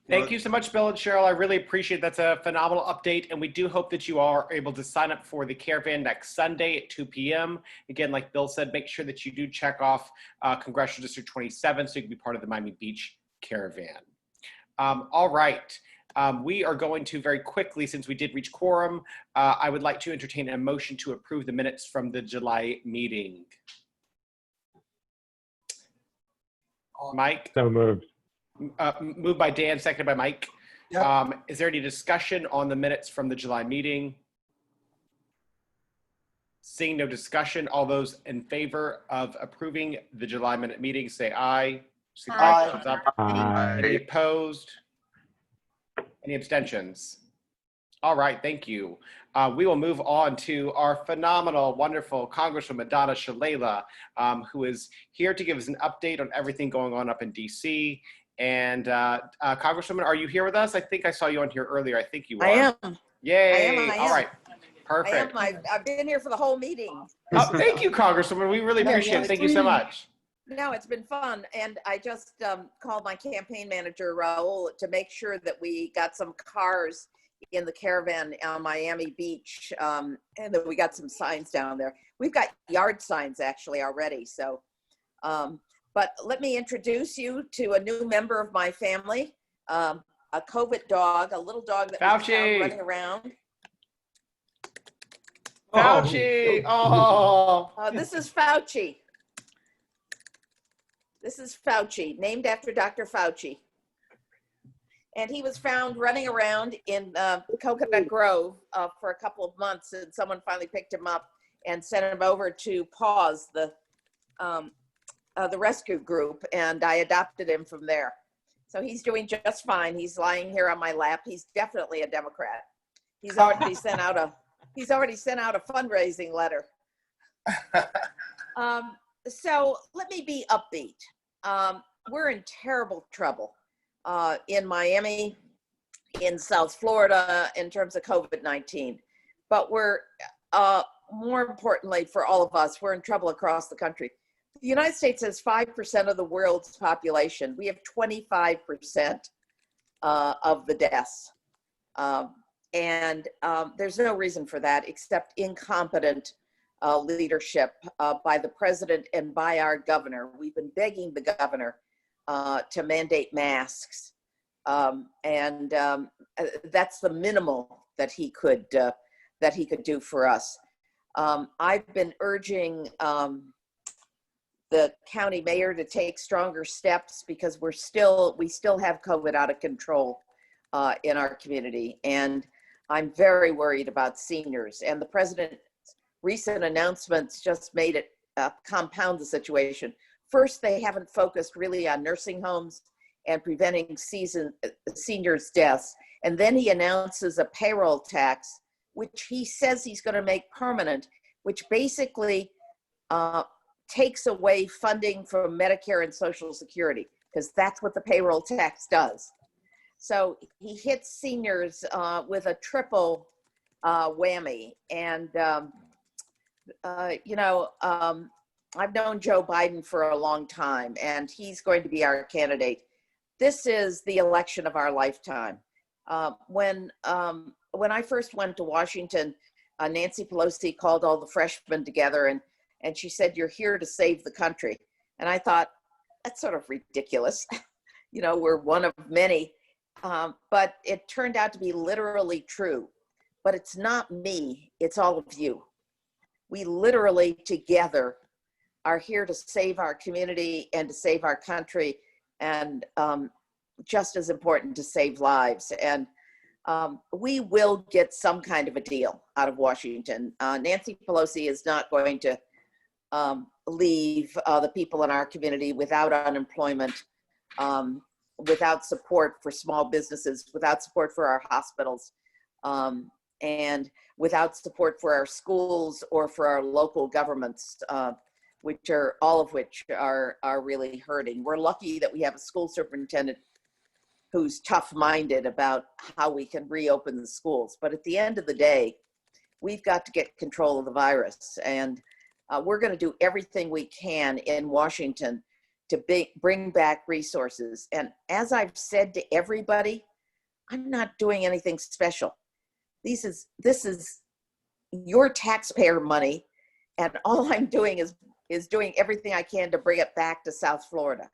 Thank you so much, Bill and Sheryl. I really appreciate it. That's a phenomenal update. And we do hope that you are able to sign up for the caravan next Sunday at 2 p.m. Again, like Bill said, make sure that you do check off Congressional District 27 so you can be part of the Miami Beach caravan. All right. We are going to very quickly, since we did reach quorum, I would like to entertain a motion to approve the minutes from the July meeting. Mike? So moved. Moved by Dan, seconded by Mike. Yep. Is there any discussion on the minutes from the July meeting? Seeing no discussion, all those in favor of approving the July minute meeting, say aye. Aye. Thumbs up. Aye. Any opposed? Any abstentions? All right, thank you. We will move on to our phenomenal, wonderful Congresswoman Donna Shalala, who is here to give us an update on everything going on up in DC. And Congresswoman, are you here with us? I think I saw you on here earlier. I think you are. I am. Yay. I am. All right. Perfect. I've been here for the whole meeting. Oh, thank you, Congresswoman. We really appreciate it. Thank you so much. No, it's been fun. And I just called my campaign manager, Raul, to make sure that we got some cars in the caravan on Miami Beach, and that we got some signs down there. We've got yard signs actually already. So, but let me introduce you to a new member of my family, a COVID dog, a little dog that we found running around. Fauci. Oh. This is Fauci. This is Fauci, named after Dr. Fauci. And he was found running around in Coconut Grove for a couple of months, and someone finally picked him up and sent him over to Hawes, the rescue group, and I adopted him from there. So he's doing just fine. He's lying here on my lap. He's definitely a Democrat. He's already sent out a fundraising letter. So let me be upbeat. We're in terrible trouble in Miami, in South Florida, in terms of COVID-19. But we're, more importantly for all of us, we're in trouble across the country. The United States has 5% of the world's population. We have 25% of the deaths. And there's no reason for that except incompetent leadership by the president and by our governor. We've been begging the governor to mandate masks, and that's the minimal that he could do for us. I've been urging the county mayor to take stronger steps because we still have COVID out of control in our community, and I'm very worried about seniors. And the president's recent announcements just made it compound the situation. First, they haven't focused really on nursing homes and preventing seniors' deaths. And then he announces a payroll tax, which he says he's going to make permanent, which basically takes away funding from Medicare and Social Security, because that's what the payroll tax does. So he hits seniors with a triple whammy. And, I've known Joe Biden for a long time, and he's going to be our candidate. This is the election of our lifetime. When I first went to Washington, Nancy Pelosi called all the freshmen together, and she said, "You're here to save the country." And I thought, that's sort of ridiculous. We're one of many. But it turned out to be literally true. But it's not me, it's all of you. We literally together are here to save our community and to save our country, and just as important, to save lives. And we will get some kind of a deal out of Washington. Nancy Pelosi is not going to leave the people in our community without unemployment, without support for small businesses, without support for our hospitals, and without support for our schools or for our local governments, all of which are really hurting. We're lucky that we have a school superintendent who's tough-minded about how we can reopen the schools. But at the end of the day, we've got to get control of the virus. And we're going to do everything we can in Washington to bring back resources. And as I've said to everybody, I'm not doing anything special. This is your taxpayer money, and all I'm doing is doing everything I can to bring it back to South Florida,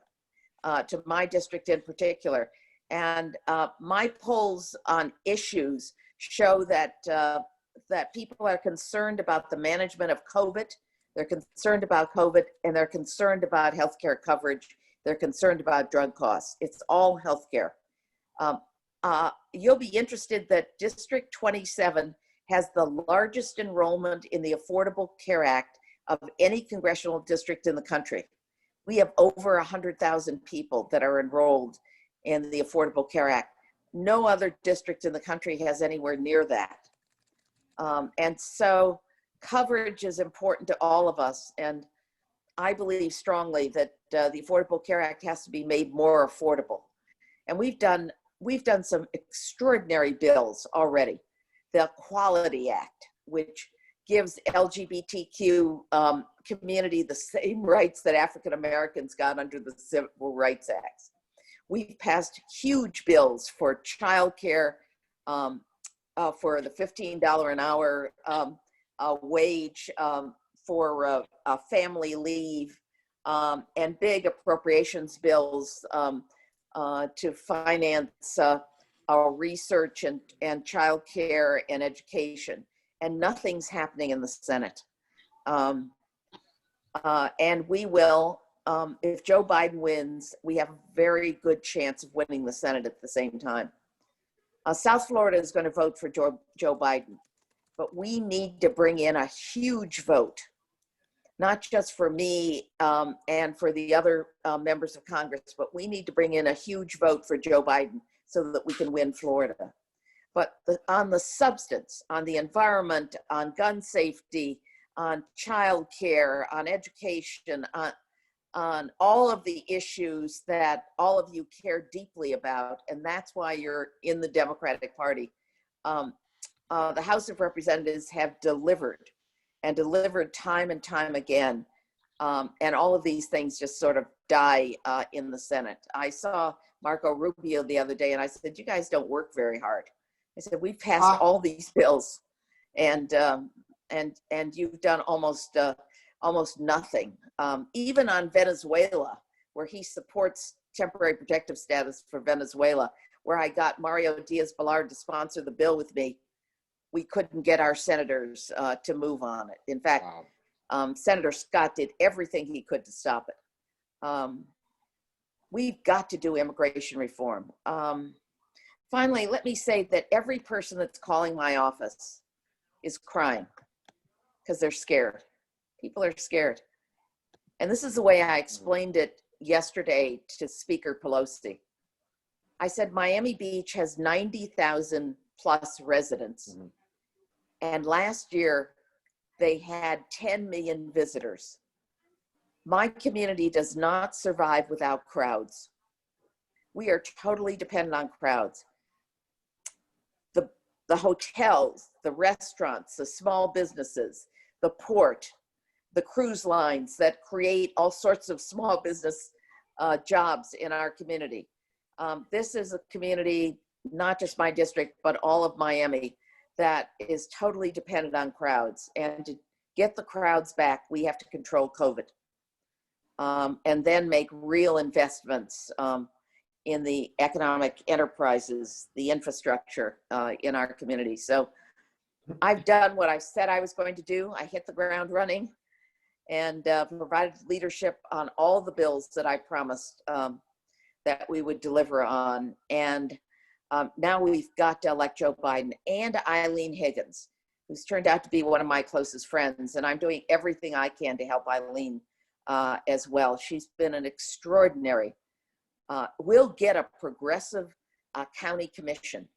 to my district in particular. And my polls on issues show that people are concerned about the management of COVID. They're concerned about COVID, and they're concerned about healthcare coverage. They're concerned about drug costs. It's all healthcare. You'll be interested that District 27 has the largest enrollment in the Affordable Care Act of any congressional district in the country. We have over 100,000 people that are enrolled in the Affordable Care Act. No other district in the country has anywhere near that. And so coverage is important to all of us. And I believe strongly that the Affordable Care Act has to be made more affordable. And we've done some extraordinary bills already. The Quality Act, which gives LGBTQ community the same rights that African Americans got under the Civil Rights Act. We've passed huge bills for childcare, for the $15 an hour wage, for family leave, and big appropriations bills to finance research and childcare and education. And nothing's happening in the Senate. And we will, if Joe Biden wins, we have a very good chance of winning the Senate at the same time. South Florida is going to vote for Joe Biden, but we need to bring in a huge vote, not just for me and for the other members of Congress, but we need to bring in a huge vote for Joe Biden so that we can win Florida. But on the substance, on the environment, on gun safety, on child care, on education, on all of the issues that all of you care deeply about, and that's why you're in the Democratic Party. The House of Representatives have delivered and delivered time and time again. And all of these things just sort of die in the Senate. I saw Marco Rubio the other day and I said, you guys don't work very hard. I said, we've passed all these bills and you've done almost nothing. Even on Venezuela, where he supports temporary protective status for Venezuela, where I got Mario Diaz-Balart to sponsor the bill with me, we couldn't get our senators to move on it. In fact, Senator Scott did everything he could to stop it. We've got to do immigration reform. Finally, let me say that every person that's calling my office is crying because they're scared. People are scared. And this is the way I explained it yesterday to Speaker Pelosi. I said, Miami Beach has 90,000 plus residents. Mm-hmm. And last year, they had 10 million visitors. My community does not survive without crowds. We are totally dependent on crowds. The hotels, the restaurants, the small businesses, the port, the cruise lines that create all sorts of small business jobs in our community. This is a community, not just my district, but all of Miami, that is totally dependent on crowds. And to get the crowds back, we have to control COVID. And then make real investments in the economic enterprises, the infrastructure in our community. So I've done what I said I was going to do. I hit the ground running and provided leadership on all the bills that I promised that we would deliver on. And now we've got to elect Joe Biden and Eileen Higgins, who's turned out to be one of my closest friends. And I'm doing everything I can to help Eileen as well. She's been an extraordinary, we'll get a progressive county commission.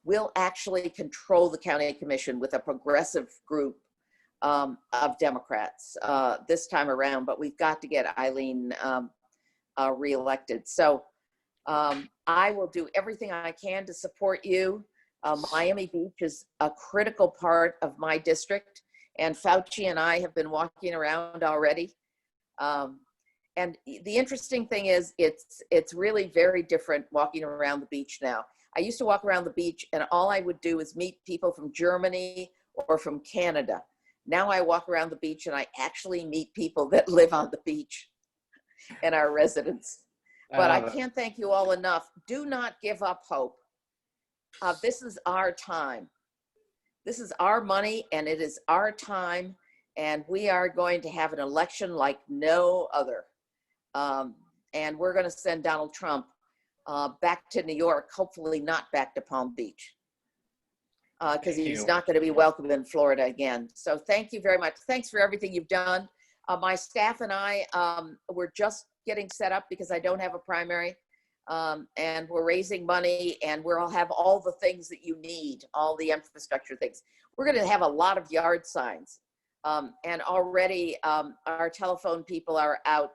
We'll actually control the county commission with a progressive group of Democrats this time around, but we've got to get Eileen reelected. So I will do everything I can to support you. Miami Beach is a critical part of my district, and Fauci and I have been walking around already. And the interesting thing is it's really very different walking around the beach now. I used to walk around the beach and all I would do is meet people from Germany or from Canada. Now I walk around the beach and I actually meet people that live on the beach and are residents. But I can't thank you all enough. Do not give up hope. This is our time. This is our money and it is our time. And we are going to have an election like no other. And we're going to send Donald Trump back to New York, hopefully not back to Palm Beach, because he's not going to be welcome in Florida again. So thank you very much. Thanks for everything you've done. My staff and I, we're just getting set up because I don't have a primary. And we're raising money and we'll have all the things that you need, all the infrastructure things. We're going to have a lot of yard signs. And already our telephone people are out.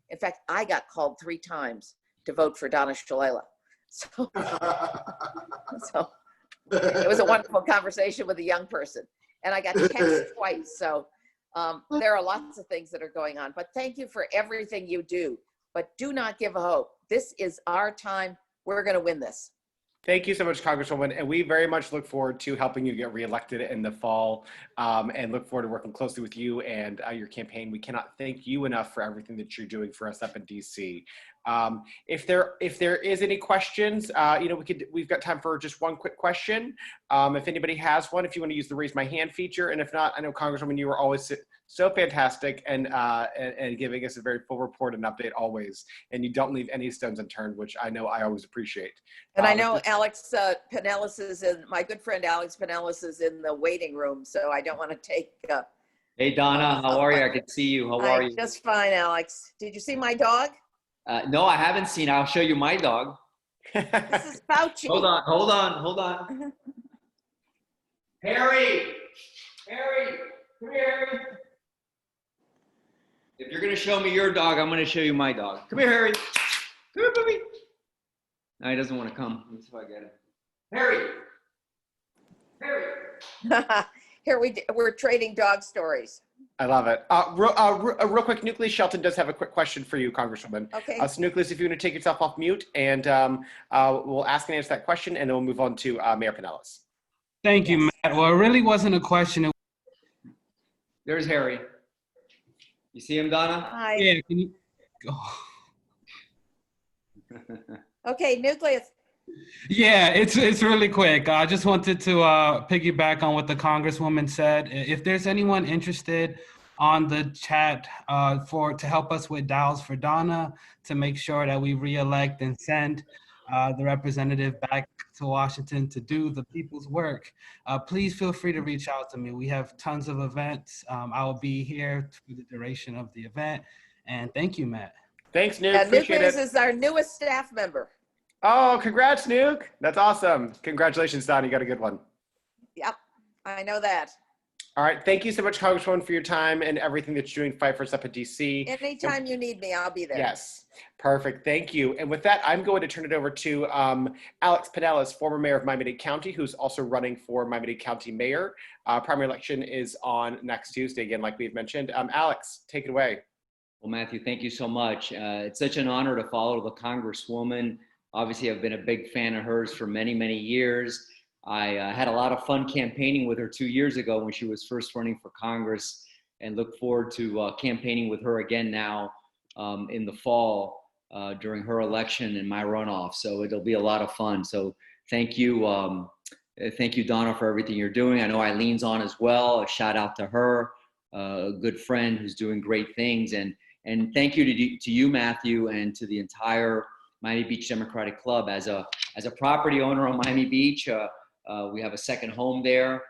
In fact, I got called 3 times to vote for Donna Shalala. So It was a wonderful conversation with a young person. And I got text twice. So there are lots of things that are going on. But thank you for everything you do. But do not give hope. This is our time. We're going to win this. Thank you so much, Congresswoman. And we very much look forward to helping you get reelected in the fall, and look forward to working closely with you and your campaign. We cannot thank you enough for everything that you're doing for us up in DC. If there is any questions, we've got time for just one quick question. If anybody has one, if you want to use the raise my hand feature, and if not, I know Congresswoman, you were always so fantastic and giving us a very full report and update always, and you don't leave any stones unturned, which I know I always appreciate. And I know Alex Penelas is in, my good friend Alex Penelas is in the waiting room, so I don't want to take. Hey Donna, how are you? I can see you. How are you? Just fine, Alex. Did you see my dog? No, I haven't seen. I'll show you my dog. This is Fauci. Hold on. Harry, come here, Harry. If you're gonna show me your dog, I'm gonna show you my dog. Come here, Harry. Come here, baby. No, he doesn't want to come. Let me see if I get him. Harry. Here we're trading dog stories. I love it. Real quick, Nucleus Shelton does have a quick question for you, Congresswoman. Okay. So Nucleus, if you want to take yourself off mute, and we'll ask and answer that question, and then we'll move on to Mayor Penelas. Thank you, Matt. Well, it really wasn't a question. There's Harry. You see him, Donna? Hi. Yeah, can you? Oh. Okay, Nucleus. Yeah, it's really quick. I just wanted to piggyback on what the Congresswoman said. If there's anyone interested on the chat to help us with dials for Donna to make sure that we re-elect and send the representative back to Washington to do the people's work, please feel free to reach out to me. We have tons of events. I will be here for the duration of the event. And thank you, Matt. Thanks, Nuke. Appreciate Nucleus it. is our newest staff member. Oh, congrats, Nuke. That's awesome. Congratulations, Don. You got a good one. Yep, I know that. All right. Thank you so much, Congresswoman, for your time and everything that you're doing. Fight for us up at DC. Anytime you need me, I'll be there. Yes. Perfect. Thank you. And with that, I'm going to turn it over to Alex Penelas, former mayor of Miami-Dade County, who's also running for Miami-Dade County mayor. Primary election is on next Tuesday, again, like we've mentioned. Alex, take it away. Well, Matthew, thank you so much. It's such an honor to follow the Congresswoman. Obviously, I've been a big fan of hers for many, many years. I had a lot of fun campaigning with her 2 years ago when she was first running for Congress, and look forward to campaigning with her again now in the fall during her election and my runoff. So it'll be a lot of fun. So thank you, Donna, for everything you're doing. I know Eileen's on as well. A shout out to her, a good friend who's doing great things. And thank you to you, Matthew, and to the entire Miami Beach Democratic Club. As a property owner on Miami Beach, we have a second home there.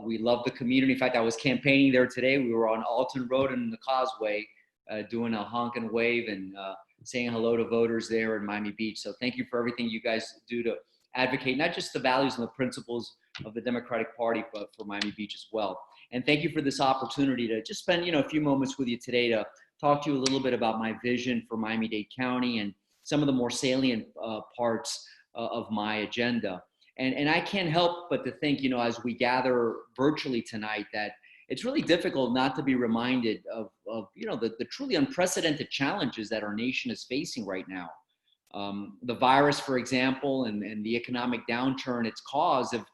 We love the community. In fact, I was campaigning there today. We were on Alton Road and the Causeway doing a honk and wave and saying hello to voters there in Miami Beach. So thank you for everything you guys do to advocate, not just the values and the principles of the Democratic Party, but for Miami Beach as well. And thank you for this opportunity to just spend a few moments with you today to talk to you a little bit about my vision for Miami-Dade County and some of the more salient parts of my agenda. And I can't help but to think, as we gather virtually tonight, that it's really difficult not to be reminded of the truly unprecedented challenges that our nation is facing right now. The virus, for example, and the economic downturn it's caused have,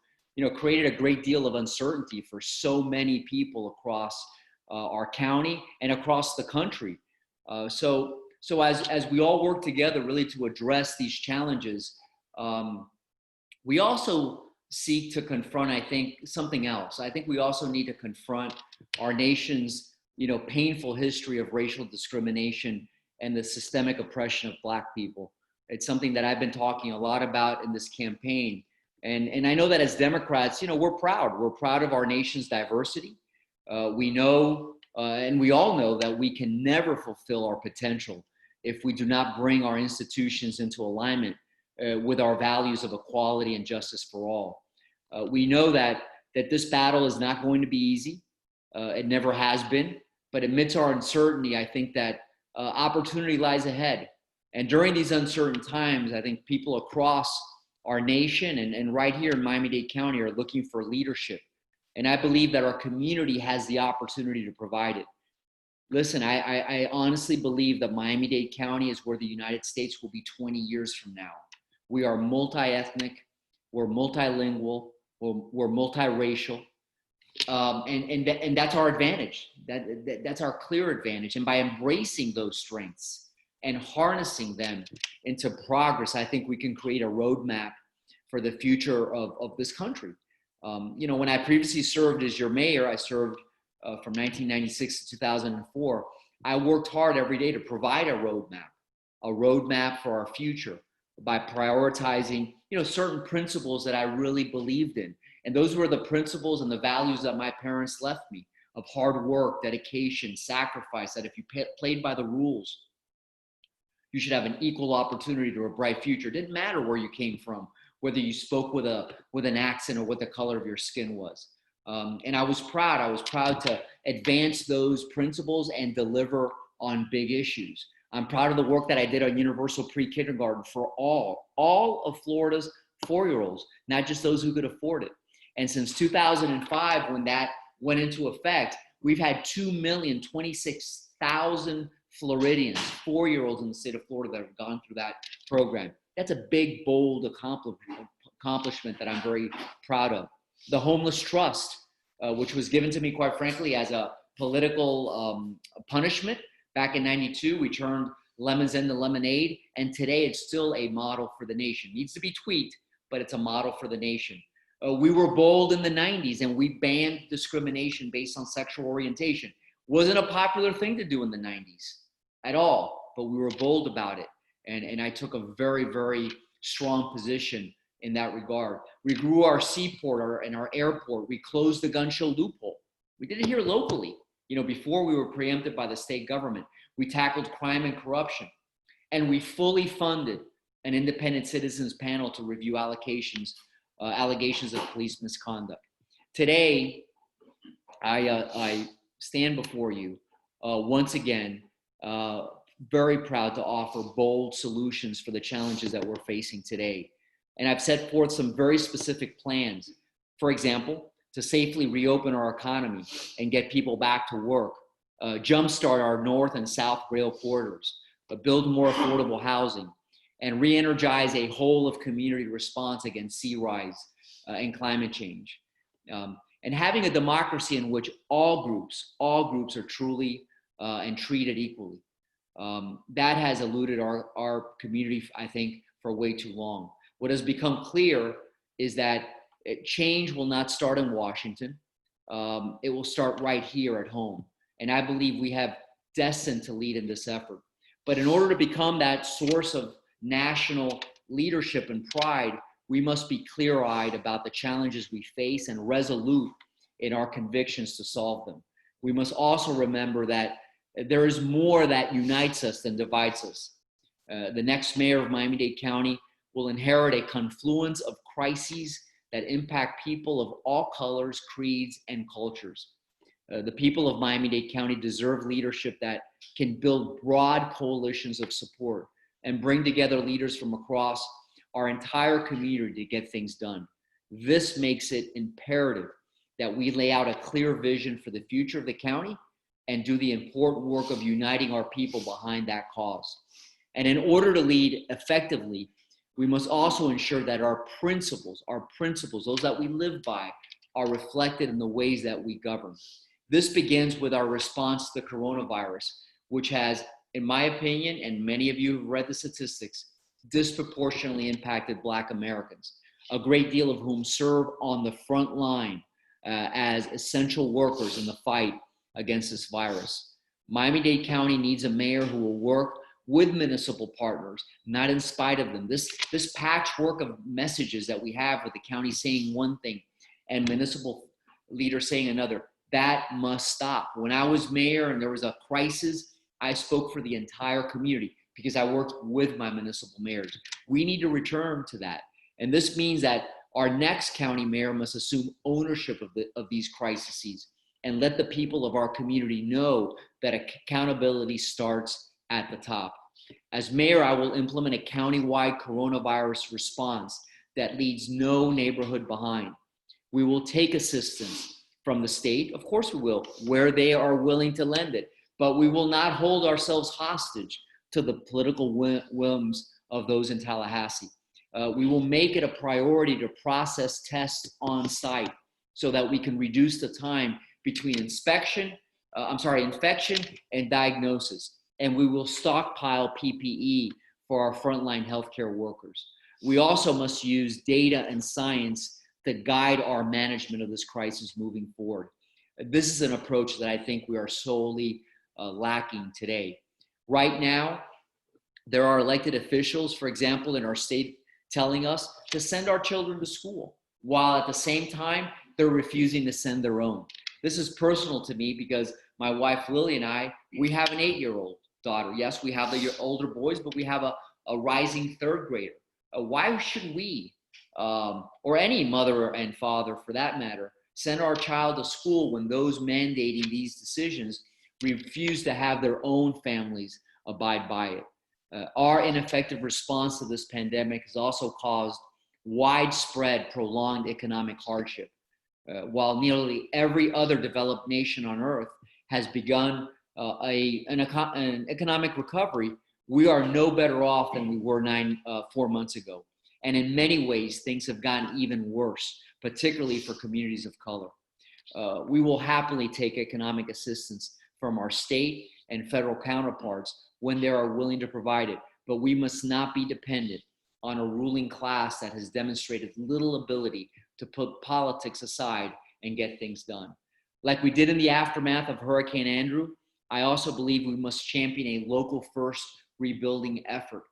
created a great deal of uncertainty for so many people across our county and across the country. So as we all work together really to address these challenges, we also seek to confront, I think, something else. I think we also need to confront our nation's, painful history of racial discrimination and the systemic oppression of Black people. It's something that I've been talking a lot about in this campaign. And I know that as Democrats, we're proud. We're proud of our nation's diversity. We know, and we all know, that we can never fulfill our potential if we do not bring our institutions into alignment with our values of equality and justice for all. We know that this battle is not going to be easy. It never has been. But amidst our uncertainty, I think that opportunity lies ahead. And during these uncertain times, I think people across our nation and right here in Miami-Dade County are looking for leadership. And I believe that our community has the opportunity to provide it. Listen, I honestly believe that Miami-Dade County is where the United States will be 20 years from now. We are multi-ethnic, we're multilingual, we're multiracial, and that's our advantage. That's our clear advantage. And by embracing those strengths and harnessing them into progress, I think we can create a roadmap for the future of this country. You know, when I previously served as your mayor, I served from 1996 to 2004, I worked hard every day to provide a roadmap for our future by prioritizing, you know, certain principles that I really believed in. And those were the principles and the values that my parents left me of hard work, dedication, sacrifice, that if you played by the rules, you should have an equal opportunity to a bright future. It didn't matter where you came from, whether you spoke with an accent or what the color of your skin was. And I was proud to advance those principles and deliver on big issues. I'm proud of the work that I did on universal pre-kindergarten for all of Florida's 4-year-olds, not just those who could afford it. And since 2005, when that went into effect, we've had 2,026,000 Floridians, 4-year-olds in the state of Florida that have gone through that program. That's a big, bold accomplishment that I'm very proud of. The Homeless Trust, which was given to me, quite frankly, as a political punishment. Back in '92, we turned lemons into lemonade, and today it's still a model for the nation. It needs to be tweaked, but it's a model for the nation. We were bold in the '90s, and we banned discrimination based on sexual orientation. Wasn't a popular thing to do in the '90s at all, but we were bold about it. And I took a very, very strong position in that regard. We grew our seaport and our airport. We closed the gun show loophole. We did it here locally. You know, before we were preempted by the state government. We tackled crime and corruption. And we fully funded an independent citizens panel to review allegations of police misconduct. Today, I stand before you once again, very proud to offer bold solutions for the challenges that we're facing today. And I've set forth some very specific plans. For example, to safely reopen our economy and get people back to work, jumpstart our north and south rail corridors, build more affordable housing, and re-energize a whole of community response against sea rise and climate change. And having a democracy in which all groups are truly and treated equally. That has eluded our community, I think, for way too long. What has become clear is that change will not start in Washington. It will start right here at home. And I believe we have destined to lead in this effort. But in order to become that source of national leadership and pride, we must be clear-eyed about the challenges we face and resolute in our convictions to solve them. We must also remember that there is more that unites us than divides us. The next mayor of Miami-Dade County will inherit a confluence of crises that impact people of all colors, creeds, and cultures. The people of Miami-Dade County deserve leadership that can build broad coalitions of support and bring together leaders from across our entire community to get things done. This makes it imperative that we lay out a clear vision for the future of the county and do the important work of uniting our people behind that cause. And in order to lead effectively, we must also ensure that our principles, those that we live by, are reflected in the ways that we govern. This begins with our response to the coronavirus, which has, in my opinion, and many of you have read the statistics, disproportionately impacted Black Americans, a great deal of whom serve on the front line as essential workers in the fight against this virus. Miami-Dade County needs a mayor who will work with municipal partners, not in spite of them. This patchwork of messages that we have with the county saying one thing and municipal leaders saying another, that must stop. When I was mayor and there was a crisis, I spoke for the entire community because I worked with my municipal mayors. We need to return to that. And this means that our next county mayor must assume ownership of these crises and let the people of our community know that accountability starts at the top. As mayor, I will implement a countywide coronavirus response that leaves no neighborhood behind. We will take assistance from the state, of course we will, where they are willing to lend it, but we will not hold ourselves hostage to the political whims of those in Tallahassee. We will make it a priority to process tests on site so that we can reduce the time between infection and diagnosis. And we will stockpile PPE for our frontline healthcare workers. We also must use data and science to guide our management of this crisis moving forward. This is an approach that I think we are solely lacking today. Right now, there are elected officials, for example, in our state, telling us to send our children to school, while at the same time, they're refusing to send their own. This is personal to me because my wife, Lily, and I, we have an 8-year-old daughter. Yes, we have the older boys, but we have a rising third grader. Why should we, or any mother and father for that matter, send our child to school when those mandating these decisions refuse to have their own families abide by it? Our ineffective response to this pandemic has also caused widespread, prolonged economic hardship. While nearly every other developed nation on earth has begun an economic recovery, we are no better off than we were 4 months ago. And in many ways, things have gotten even worse, particularly for communities of color. We will happily take economic assistance from our state and federal counterparts when they are willing to provide it, but we must not be dependent on a ruling class that has demonstrated little ability to put politics aside and get things done. Like we did in the aftermath of Hurricane Andrew, I also believe we must champion a local first rebuilding effort.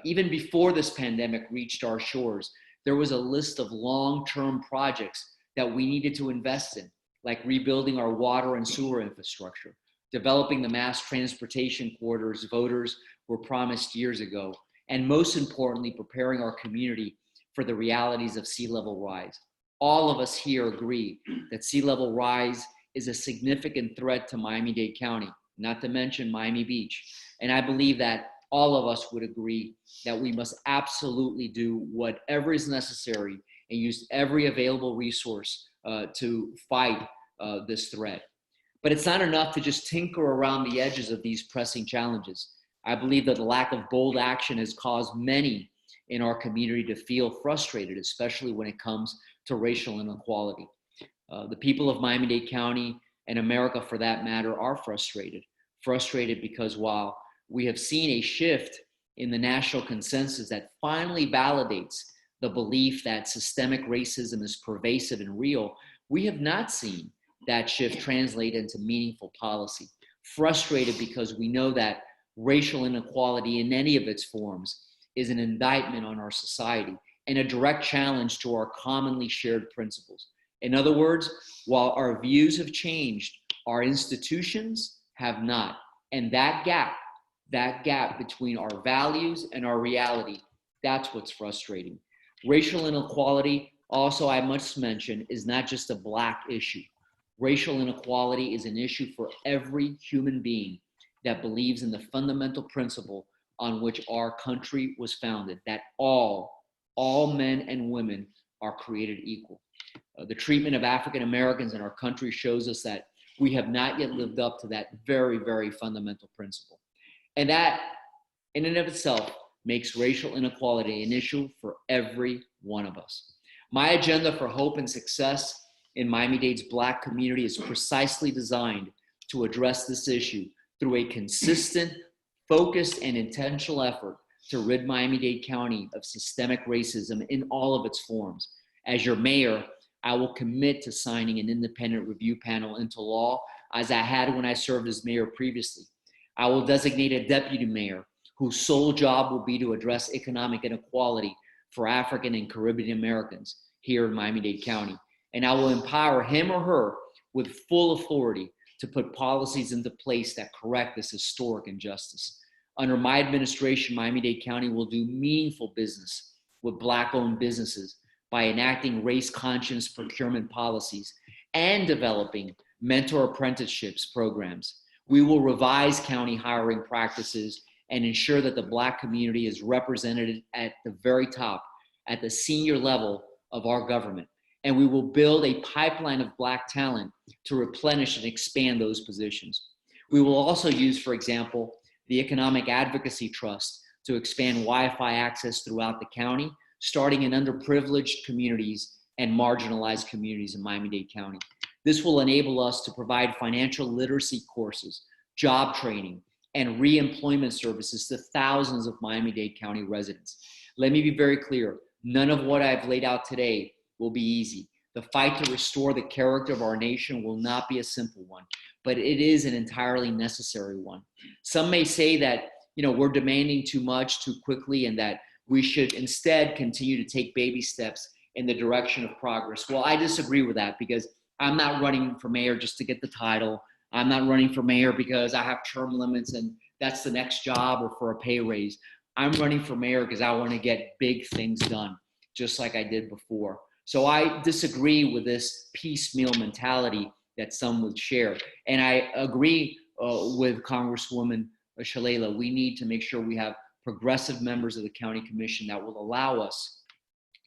Even before this pandemic reached our shores, there was a list of long-term projects that we needed to invest in, like rebuilding our water and sewer infrastructure, developing the mass transportation corridors voters were promised years ago, and most importantly, preparing our community for the realities of sea level rise. All of us here agree that sea level rise is a significant threat to Miami-Dade County, not to mention Miami Beach. And I believe that all of us would agree that we must absolutely do whatever is necessary and use every available resource to fight this threat. But it's not enough to just tinker around the edges of these pressing challenges. I believe that the lack of bold action has caused many in our community to feel frustrated, especially when it comes to racial inequality. The people of Miami-Dade County and America, for that matter, are frustrated because while we have seen a shift in the national consensus that finally validates the belief that systemic racism is pervasive and real, we have not seen that shift translate into meaningful policy. Frustrated because we know that racial inequality in any of its forms is an indictment on our society and a direct challenge to our commonly shared principles. In other words, while our views have changed, our institutions have not. And that gap between our values and our reality, that's what's frustrating. Racial inequality, also I must mention, is not just a Black issue. Racial inequality is an issue for every human being that believes in the fundamental principle on which our country was founded, that all men and women are created equal. The treatment of African Americans in our country shows us that we have not yet lived up to that very, very fundamental principle. And that, in and of itself, makes racial inequality an issue for every one of us. My agenda for hope and success in Miami-Dade's Black community is precisely designed to address this issue through a consistent, focused, and intentional effort to rid Miami-Dade County of systemic racism in all of its forms. As your mayor, I will commit to signing an independent review panel into law, as I had when I served as mayor previously. I will designate a deputy mayor whose sole job will be to address economic inequality for African and Caribbean Americans here in Miami-Dade County. And I will empower him or her with full authority to put policies into place that correct this historic injustice. Under my administration, Miami-Dade County will do meaningful business with Black-owned businesses by enacting race-conscious procurement policies and developing mentor apprenticeships programs. We will revise county hiring practices and ensure that the Black community is represented at the very top at the senior level of our government. And we will build a pipeline of Black talent to replenish and expand those positions. We will also use, for example, the Economic Advocacy Trust to expand Wi-Fi access throughout the county, starting in underprivileged communities and marginalized communities in Miami-Dade County. This will enable us to provide financial literacy courses, job training, and re-employment services to thousands of Miami-Dade County residents. Let me be very clear, none of what I've laid out today will be easy. The fight to restore the character of our nation will not be a simple one, but it is an entirely necessary one. Some may say that, we're demanding too much too quickly and that we should instead continue to take baby steps in the direction of progress. Well, I disagree with that because I'm not running for mayor just to get the title. I'm not running for mayor because I have term limits and that's the next job or for a pay raise. I'm running for mayor because I want to get big things done, just like I did before. So I disagree with this piecemeal mentality that some would share. And I agree with Congresswoman Shalala. We need to make sure we have progressive members of the county commission that will allow us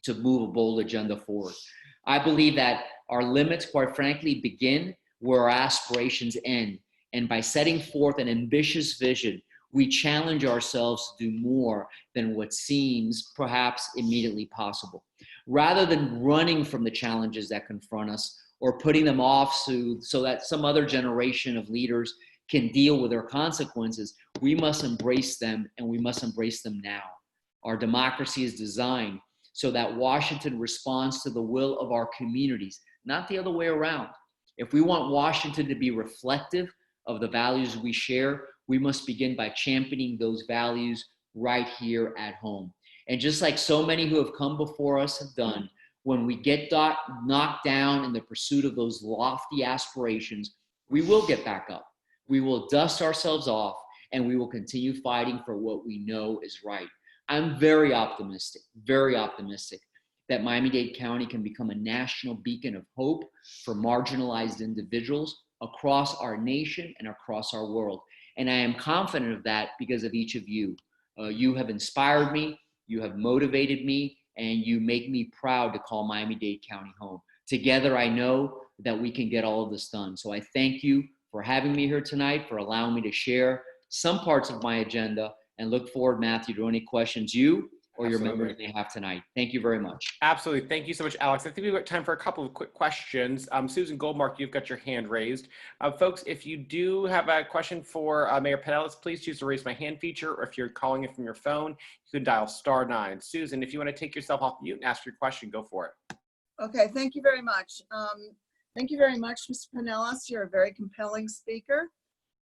to move a bold agenda forward. I believe that our limits, quite frankly, begin where our aspirations end. And by setting forth an ambitious vision, we challenge ourselves to do more than what seems perhaps immediately possible. Rather than running from the challenges that confront us or putting them off so that some other generation of leaders can deal with their consequences, we must embrace them, and we must embrace them now. Our democracy is designed so that Washington responds to the will of our communities, not the other way around. If we want Washington to be reflective of the values we share, we must begin by championing those values right here at home. And just like so many who have come before us have done, when we get knocked down in the pursuit of those lofty aspirations, we will get back up. We will dust ourselves off, and we will continue fighting for what we know is right. I'm very optimistic that Miami-Dade County can become a national beacon of hope for marginalized individuals across our nation and across our world. And I am confident of that because of each of you. You have inspired me, you have motivated me, and you make me proud to call Miami-Dade County home. Together, I know that we can get all of this done. So I thank you for having me here tonight, for allowing me to share some parts of my agenda, and look forward, Matthew, to any questions you or your members may have tonight. Thank you very much. Absolutely. Thank you so much, Alex. I think we've got time for a couple of quick questions. Susan Goldmark, you've got your hand raised. Folks, if you do have a question for Mayor Penelas, please choose the raise my hand feature, or if you're calling it from your phone, you can dial *9. Susan, if you want to take yourself off mute and ask your question, go for it. Okay, thank you very much. Thank you very much, Mr. Penelas. You're a very compelling speaker.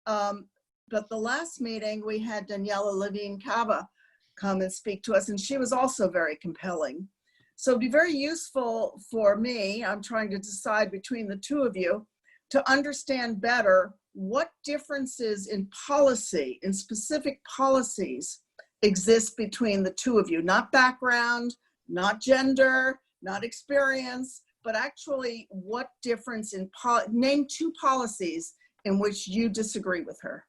But the last meeting, we had Daniela Levine Cava come and speak to us, and she was also very compelling. So it'd be very useful for me, I'm trying to decide between the two of you, to understand better what differences in policy, in specific policies, exist between the two of you. Not background, not gender, not experience, but actually what difference in, name two policies in which you disagree with her.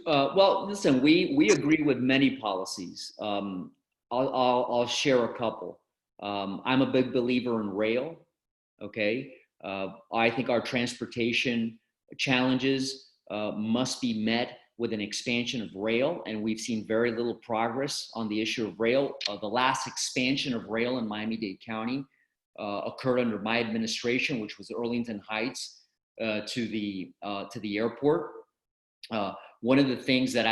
Well, listen, we agree with many policies. I'll share a couple. I'm a big believer in rail, okay? I think our transportation challenges must be met with an expansion of rail, and we've seen very little progress on the issue of rail. The last expansion of rail in Miami-Dade County occurred under my administration, which was Arlington Heights to the airport. One of the things that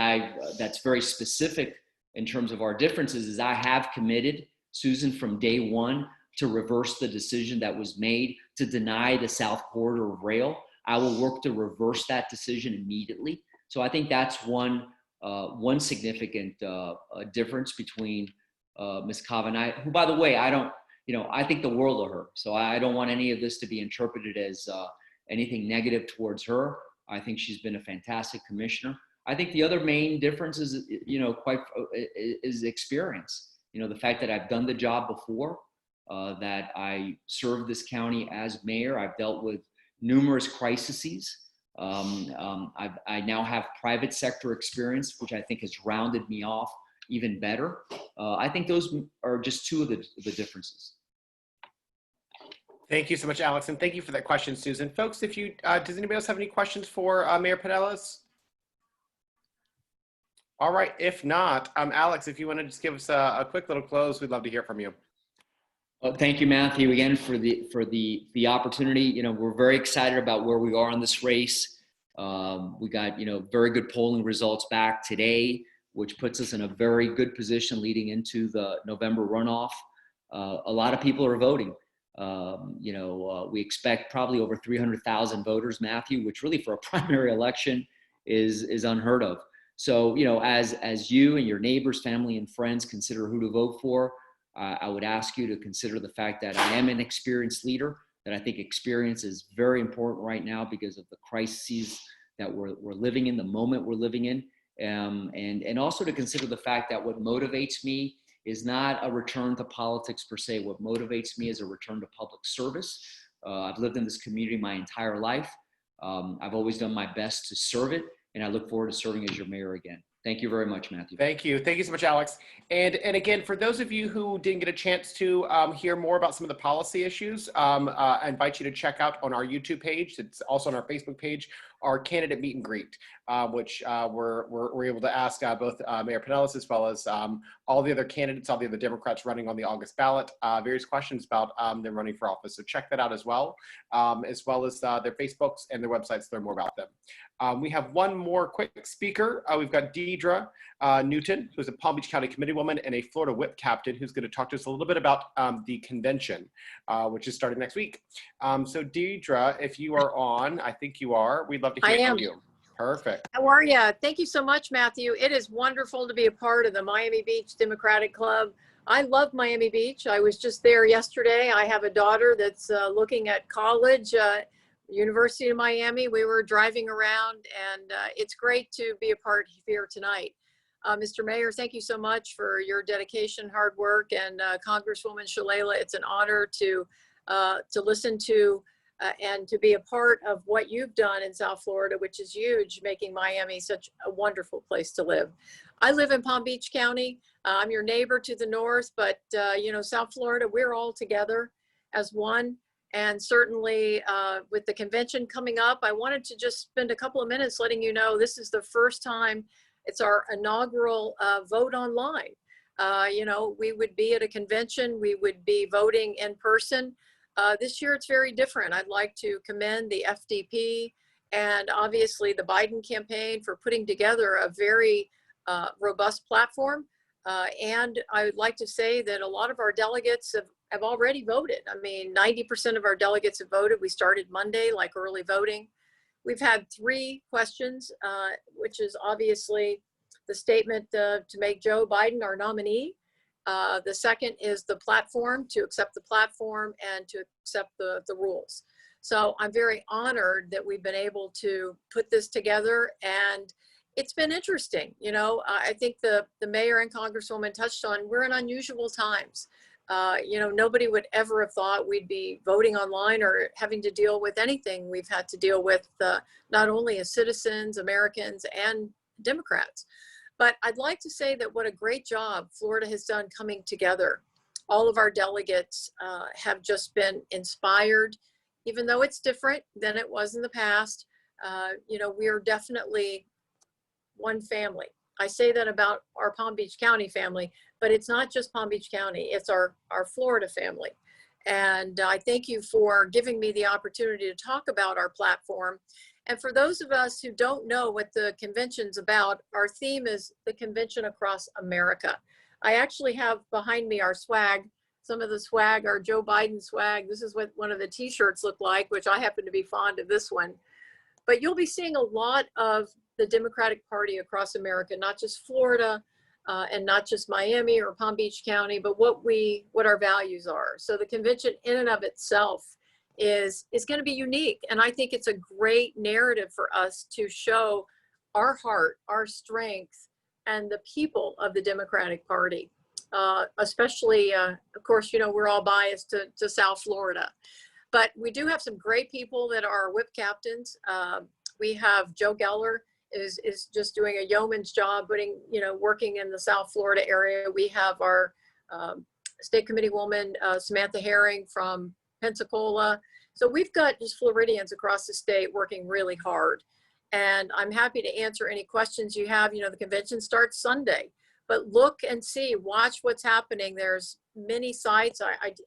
that's very specific in terms of our differences is I have committed, Susan, from day one to reverse the decision that was made to deny the South Corridor of rail. I will work to reverse that decision immediately. So I think that's one significant difference between Ms. Cava and I, who, by the way, I think the world of her. So I don't want any of this to be interpreted as anything negative towards her. I think she's been a fantastic commissioner. I think the other main difference is, is experience. The fact that I've done the job before, that I served this county as mayor. I've dealt with numerous crises. I now have private sector experience, which I think has rounded me off even better. I think those are just two of the differences. Thank you so much, Alex, and thank you for that question, Susan. Folks, if you does anybody else have any questions for Mayor Penelas? All right, if not, Alex, if you want to just give us a quick little close, we'd love to hear from you. Well, thank you, Matthew, again for the opportunity. You know, we're very excited about where we are in this race. We got, you know, very good polling results back today, which puts us in a very good position leading into the November runoff. A lot of people are voting. You know, we expect probably over 300,000 voters, Matthew, which really for a primary election is unheard of. So, you know, as you and your neighbors, family, and friends consider who to vote for, I would ask you to consider the fact that I am an experienced leader, that I think experience is very important right now because of the crises that we're living in, the moment we're living in, and also to consider the fact that what motivates me is not a return to politics per se. What motivates me is a return to public service. I've lived in this community my entire life. I've always done my best to serve it, and I look forward to serving as your mayor again. Thank you very much, Matthew. Thank you. Thank you so much, Alex. And again, for those of you who didn't get a chance to hear more about some of the policy issues, I invite you to check out on our YouTube page. It's also on our Facebook page, our candidate meet and greet, which we're able to ask both Mayor Penelas as well as all the other candidates, all the other Democrats running on the August ballot, various questions about them running for office. So check that out as well as their Facebooks and their websites to learn more about them. We have one more quick speaker. We've got Deidre Newton, who's a Palm Beach County Committee woman and a Florida Whip captain, who's going to talk to us a little bit about the convention, which is starting next week. So Deidre, if you are on, I think you are, we'd love to hear from you. Perfect. How are you? Thank you so much, Matthew. It is wonderful to be a part of the Miami Beach Democratic Club. I love Miami Beach. I was just there yesterday. I have a daughter that's looking at college, University of Miami. We were driving around, and it's great to be a part here tonight. Mr. Mayor, thank you so much for your dedication, hard work, and Congresswoman Shalala. It's an honor to listen to and to be a part of what you've done in South Florida, which is huge, making Miami such a wonderful place to live. I live in Palm Beach County. I'm your neighbor to the north, but you know, South Florida, we're all together as one. And certainly with the convention coming up, I wanted to just spend a couple of minutes letting you know this is the first time, it's our inaugural vote online. You know, we would be at a convention, we would be voting in person. This year it's very different. I'd like to commend the FDP and obviously the Biden campaign for putting together a very robust platform. And I would like to say that a lot of our delegates have already voted. I mean, 90% of our delegates have voted. We started Monday, like early voting. We've had 3 questions, which is obviously the statement to make Joe Biden our nominee. The second is the platform, to accept the platform and to accept the rules. So I'm very honored that we've been able to put this together, and it's been interesting. You know, I think the mayor and Congresswoman touched on, we're in unusual times. You know, nobody would ever have thought we'd be voting online or having to deal with anything we've had to deal with, not only as citizens, Americans, and Democrats. But I'd like to say that what a great job Florida has done coming together. All of our delegates have just been inspired, even though it's different than it was in the past. You know, we are definitely one family. I say that about our Palm Beach County family, but it's not just Palm Beach County, it's our Florida family. And I thank you for giving me the opportunity to talk about our platform. And for those of us who don't know what the convention's about, our theme is the convention across America. I actually have behind me our swag. Some of the swag, our Joe Biden swag. This is what one of the t-shirts look like, which I happen to be fond of this one. But you'll be seeing a lot of the Democratic Party across America, not just Florida and not just Miami or Palm Beach County, but what our values are. So the convention in and of itself is going to be unique. And I think it's a great narrative for us to show our heart, our strength, and the people of the Democratic Party. Especially, of course, you know, we're all biased to South Florida. But we do have some great people that are whip captains. We have Joe Geller is just doing a yeoman's job, working in the South Florida area. We have our state committee woman, Samantha Herring from Pensacola. So we've got just Floridians across the state working really hard. And I'm happy to answer any questions you have. The convention starts Sunday, but look and see, watch what's happening. There's many sites.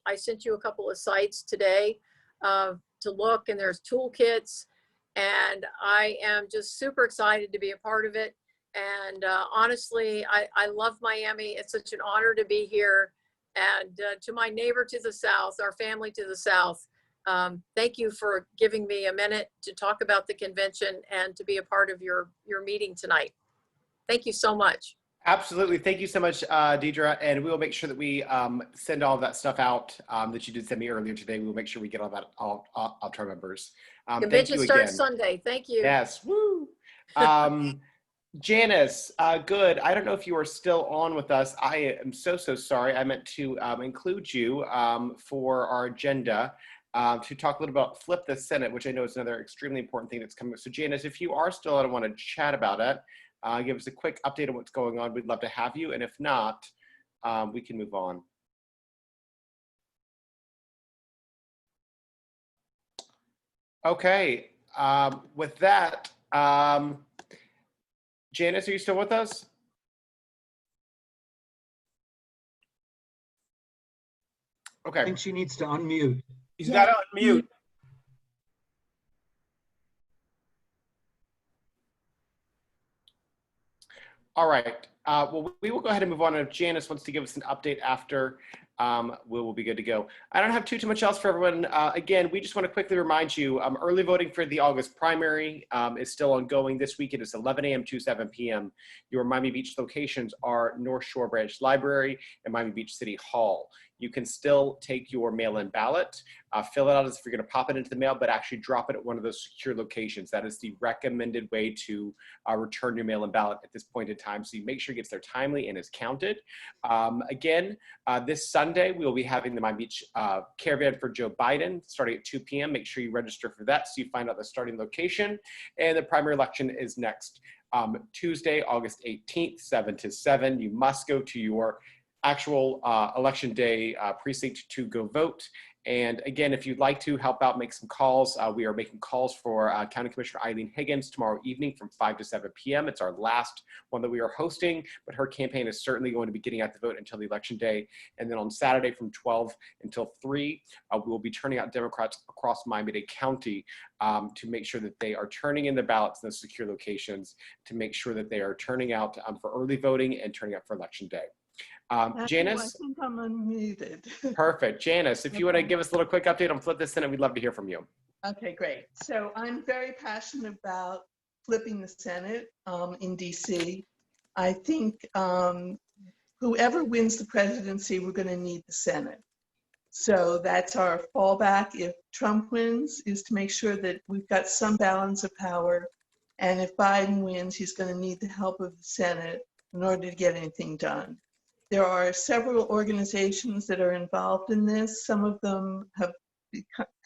I sent you a couple of sites today to look, and there's toolkits. And I am just super excited to be a part of it. And honestly, I love Miami. It's such an honor to be here. And to my neighbor to the south, our family to the south, thank you for giving me a minute to talk about the convention and to be a part of your meeting tonight. Thank you so much. Absolutely. Thank you so much, Deidre. And we will make sure that we send all of that stuff out that you did send me earlier today. We will make sure we get all that out to our members. Convention thank you starts again. Sunday. Thank you. Yes. Woo. Janice, good. I don't know if you are still on with us. I am so sorry. I meant to include you for our agenda to talk a little about Flip the Senate, which I know is another extremely important thing that's coming. So Janice, if you are still on and want to chat about it, give us a quick update on what's going on. We'd love to have you. And if not, we can move on. Okay. With that, Janice, are you still with us? Okay. I think she needs to unmute. She's got to unmute. All right. Well, we will go ahead and move on. If Janice wants to give us an update after, we will be good to go. I don't have too much else for everyone. Again, we just want to quickly remind you, early voting for the August primary is still ongoing. This week it is 11 a.m. to 7 p.m. Your Miami Beach locations are North Shore Branch Library and Miami Beach City Hall. You can still take your mail-in ballot, fill it out as if you're going to pop it into the mail, but actually drop it at one of those secure locations. That is the recommended way to return your mail-in ballot at this point in time. So you make sure it gets there timely and is counted. Again, this Sunday, we will be having the Miami Beach Caravan for Joe Biden starting at 2 p.m. Make sure you register for that so you find out the starting location. And the primary election is next Tuesday, August 18th, 7 to 7. You must go to your actual election day precinct to go vote. And again, if you'd like to help out, make some calls. We are making calls for County Commissioner Eileen Higgins tomorrow evening from 5 to 7 p.m. It's our last one that we are hosting, but her campaign is certainly going to be getting out the vote until the election day. And then on Saturday from 12 until 3, we will be turning out Democrats across Miami-Dade County to make sure that they are turning in their ballots in those secure locations, to make sure that they are turning out for early voting and turning out for election day. Janice? I think I'm unmuted. Perfect. Janice, if you want to give us a little quick update on Flip the Senate, we'd love to hear from you. Okay, great. So I'm very passionate about flipping the Senate in DC. I think whoever wins the presidency, we're going to need the Senate. So that's our fallback. If Trump wins, is to make sure that we've got some balance of power. And if Biden wins, he's going to need the help of the Senate in order to get anything done. There are several organizations that are involved in this. Some of them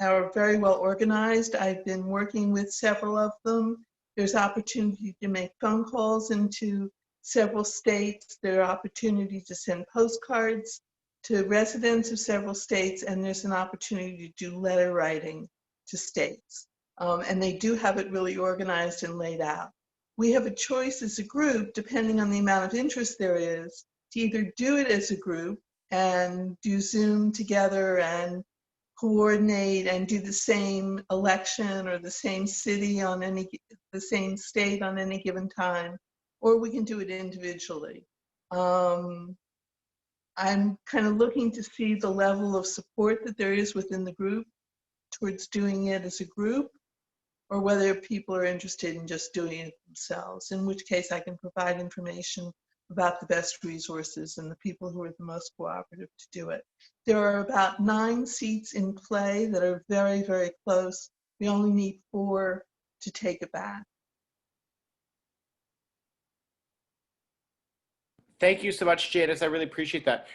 are very well organized. I've been working with several of them. There's opportunity to make phone calls into several states. There are opportunities to send postcards to residents of several states, and there's an opportunity to do letter writing to states. And they do have it really organized and laid out. We have a choice as a group, depending on the amount of interest there is, to either do it as a group and do Zoom together and coordinate and do the same election or the same city on the same state on any given time, or we can do it individually. I'm kind of looking to see the level of support that there is within the group towards doing it as a group, or whether people are interested in just doing it themselves, in which case I can provide information about the best resources and the people who are the most cooperative to do it. There are about 9 seats in play that are very, very close. We only need 4 to take it back. Thank you so much, Janice. I really appreciate that.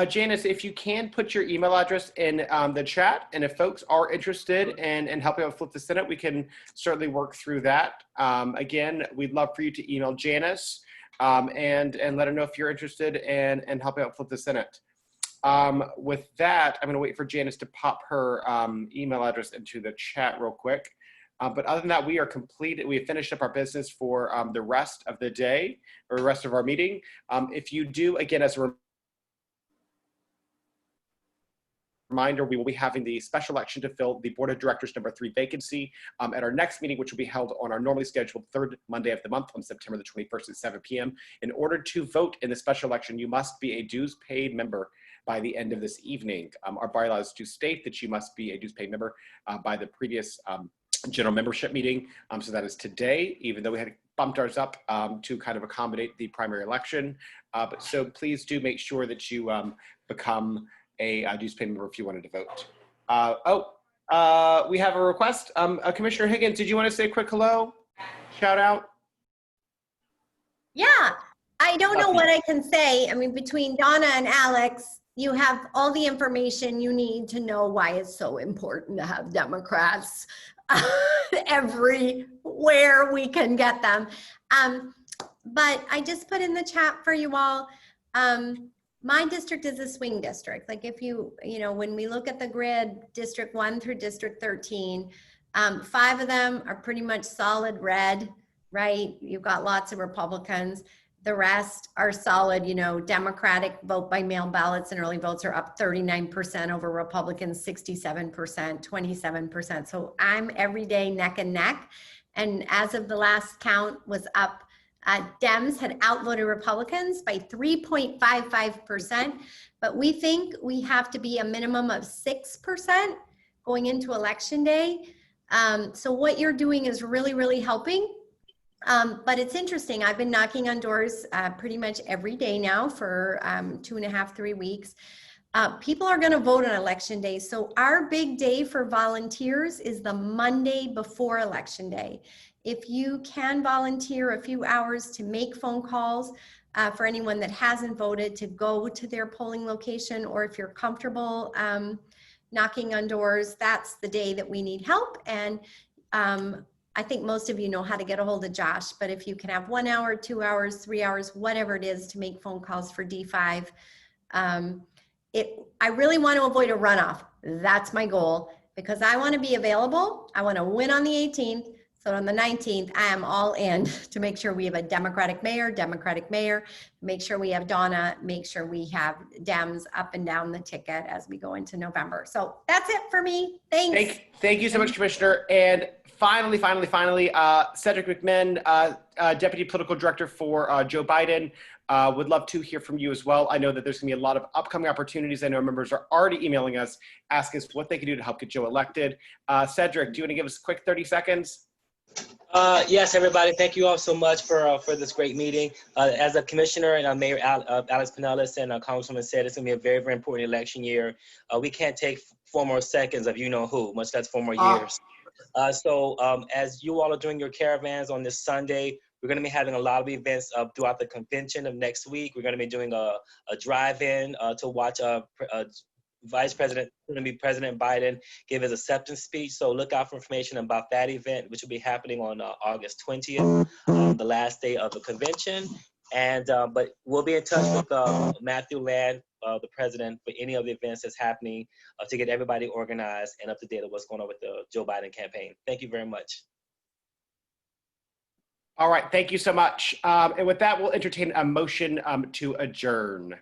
Janice, if you can put your email address in the chat, and if folks are interested in helping out Flip the Senate, we can certainly work through that. Again, we'd love for you to email Janice and let her know if you're interested in helping out Flip the Senate. With that, I'm going to wait for Janice to pop her email address into the chat real quick. But other than that, we are complete. We have finished up our business for the rest of the day or the rest of our meeting. If you do, again, as a reminder, we will be having the special election to fill the Board of Directors #3 vacancy at our next meeting, which will be held on our normally scheduled third Monday of the month on September the 21st at 7 p.m. In order to vote in the special election, you must be a dues paid member by the end of this evening. Our bylaws do state that you must be a dues paid member by the previous general membership meeting. So that is today, even though we had bumped ours up to kind of accommodate the primary election. But so please do make sure that you become a dues paid member if you wanted to vote. We have a request. Commissioner Higgins, did you want to say a quick hello? Shout out? Yeah, I don't know what I can say. I mean, between Donna and Alex, you have all the information you need to know why it's so important to have Democrats everywhere we can get them. But I just put in the chat for you all. My district is a swing district. Like if you know, when we look at the grid, District 1 through District 13, 5 of them are pretty much solid red, right? You've got lots of Republicans. The rest are solid, you know, Democratic vote by mail ballots and early votes are up 39% over Republicans, 67%, 27%. So I'm every day neck and neck. And as of the last count was up, Dems had outvoted Republicans by 3.55%, but we think we have to be a minimum of 6% going into Election Day. So what you're doing is really, really helping. But it's interesting. I've been knocking on doors pretty much every day now for 2.5, 3 weeks. People are going to vote on Election Day. So our big day for volunteers is the Monday before Election Day. If you can volunteer a few hours to make phone calls for anyone that hasn't voted to go to their polling location, or if you're comfortable knocking on doors, that's the day that we need help. And I think most of you know how to get a hold of Josh, but if you can have 1 hour, 2 hours, 3 hours, whatever it is to make phone calls for D5, I really want to avoid a runoff. That's my goal, because I want to be available. I want to win on the 18th. So on the 19th, I am all in to make sure we have a Democratic mayor, make sure we have Donna, make sure we have Dems up and down the ticket as we go into November. So that's it for me. Thanks. Thank you so much, Commissioner. And finally, Cedric McMinn, Deputy Political Director for Joe Biden. Would love to hear from you as well. I know that there's gonna be a lot of upcoming opportunities. I know members are already emailing us, asking us what they can do to help get Joe elected. Cedric, do you wanna give us a quick 30 seconds? Yes, everybody. Thank you all so much for this great meeting. As a commissioner and Mayor Alex Penelas and Congresswoman said, it's going to be a very, very important election year. We can't take 4 more seconds of you know who, much less 4 more years. So as you all are doing your caravans on this Sunday, we're going to be having a lot of events throughout the convention of next week. We're going to be doing a drive-in to watch Vice President, going to be President Biden, give his acceptance speech. So look out for information about that event, which will be happening on August 20th, the last day of the convention. And but we'll be in touch with Matthew Land, the president, for any of the events that's happening to get everybody organized and up to date on what's going on with the Joe Biden campaign. Thank you very much. All right, thank you so much. And with that, we'll entertain a motion to adjourn.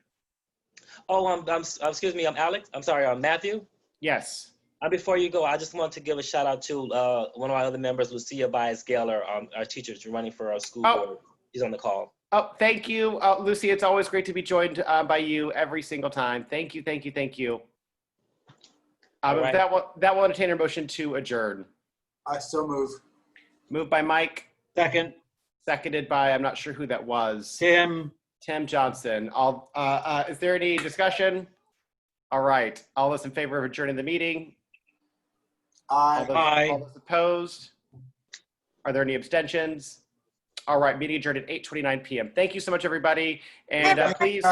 Oh, excuse me, I'm Alex. I'm sorry, Matthew. Yes. Before you go, I just want to give a shout out to one of our other members, Lucia Baez-Gaylor, our teacher running for our school board. She's on the call. Oh, thank you, Lucy. It's always great to be joined by you every single time. Thank you. Right. That will entertain a motion to adjourn. I so move. Moved by Mike. Second. Seconded by, I'm not sure who that was. Tim Johnson. Is there any discussion? All right. All those in favor of adjourning the meeting? Aye. All those opposed? Are there any abstentions? All right, meeting adjourned at 8:29 p.m. Thank you so much, everybody. And please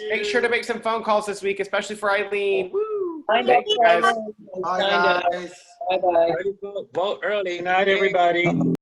make sure to make some phone calls this week, especially for Eileen. Woo! Find Thank you, guys. Bye, guys. Bye-bye. Vote early. Good night, everybody.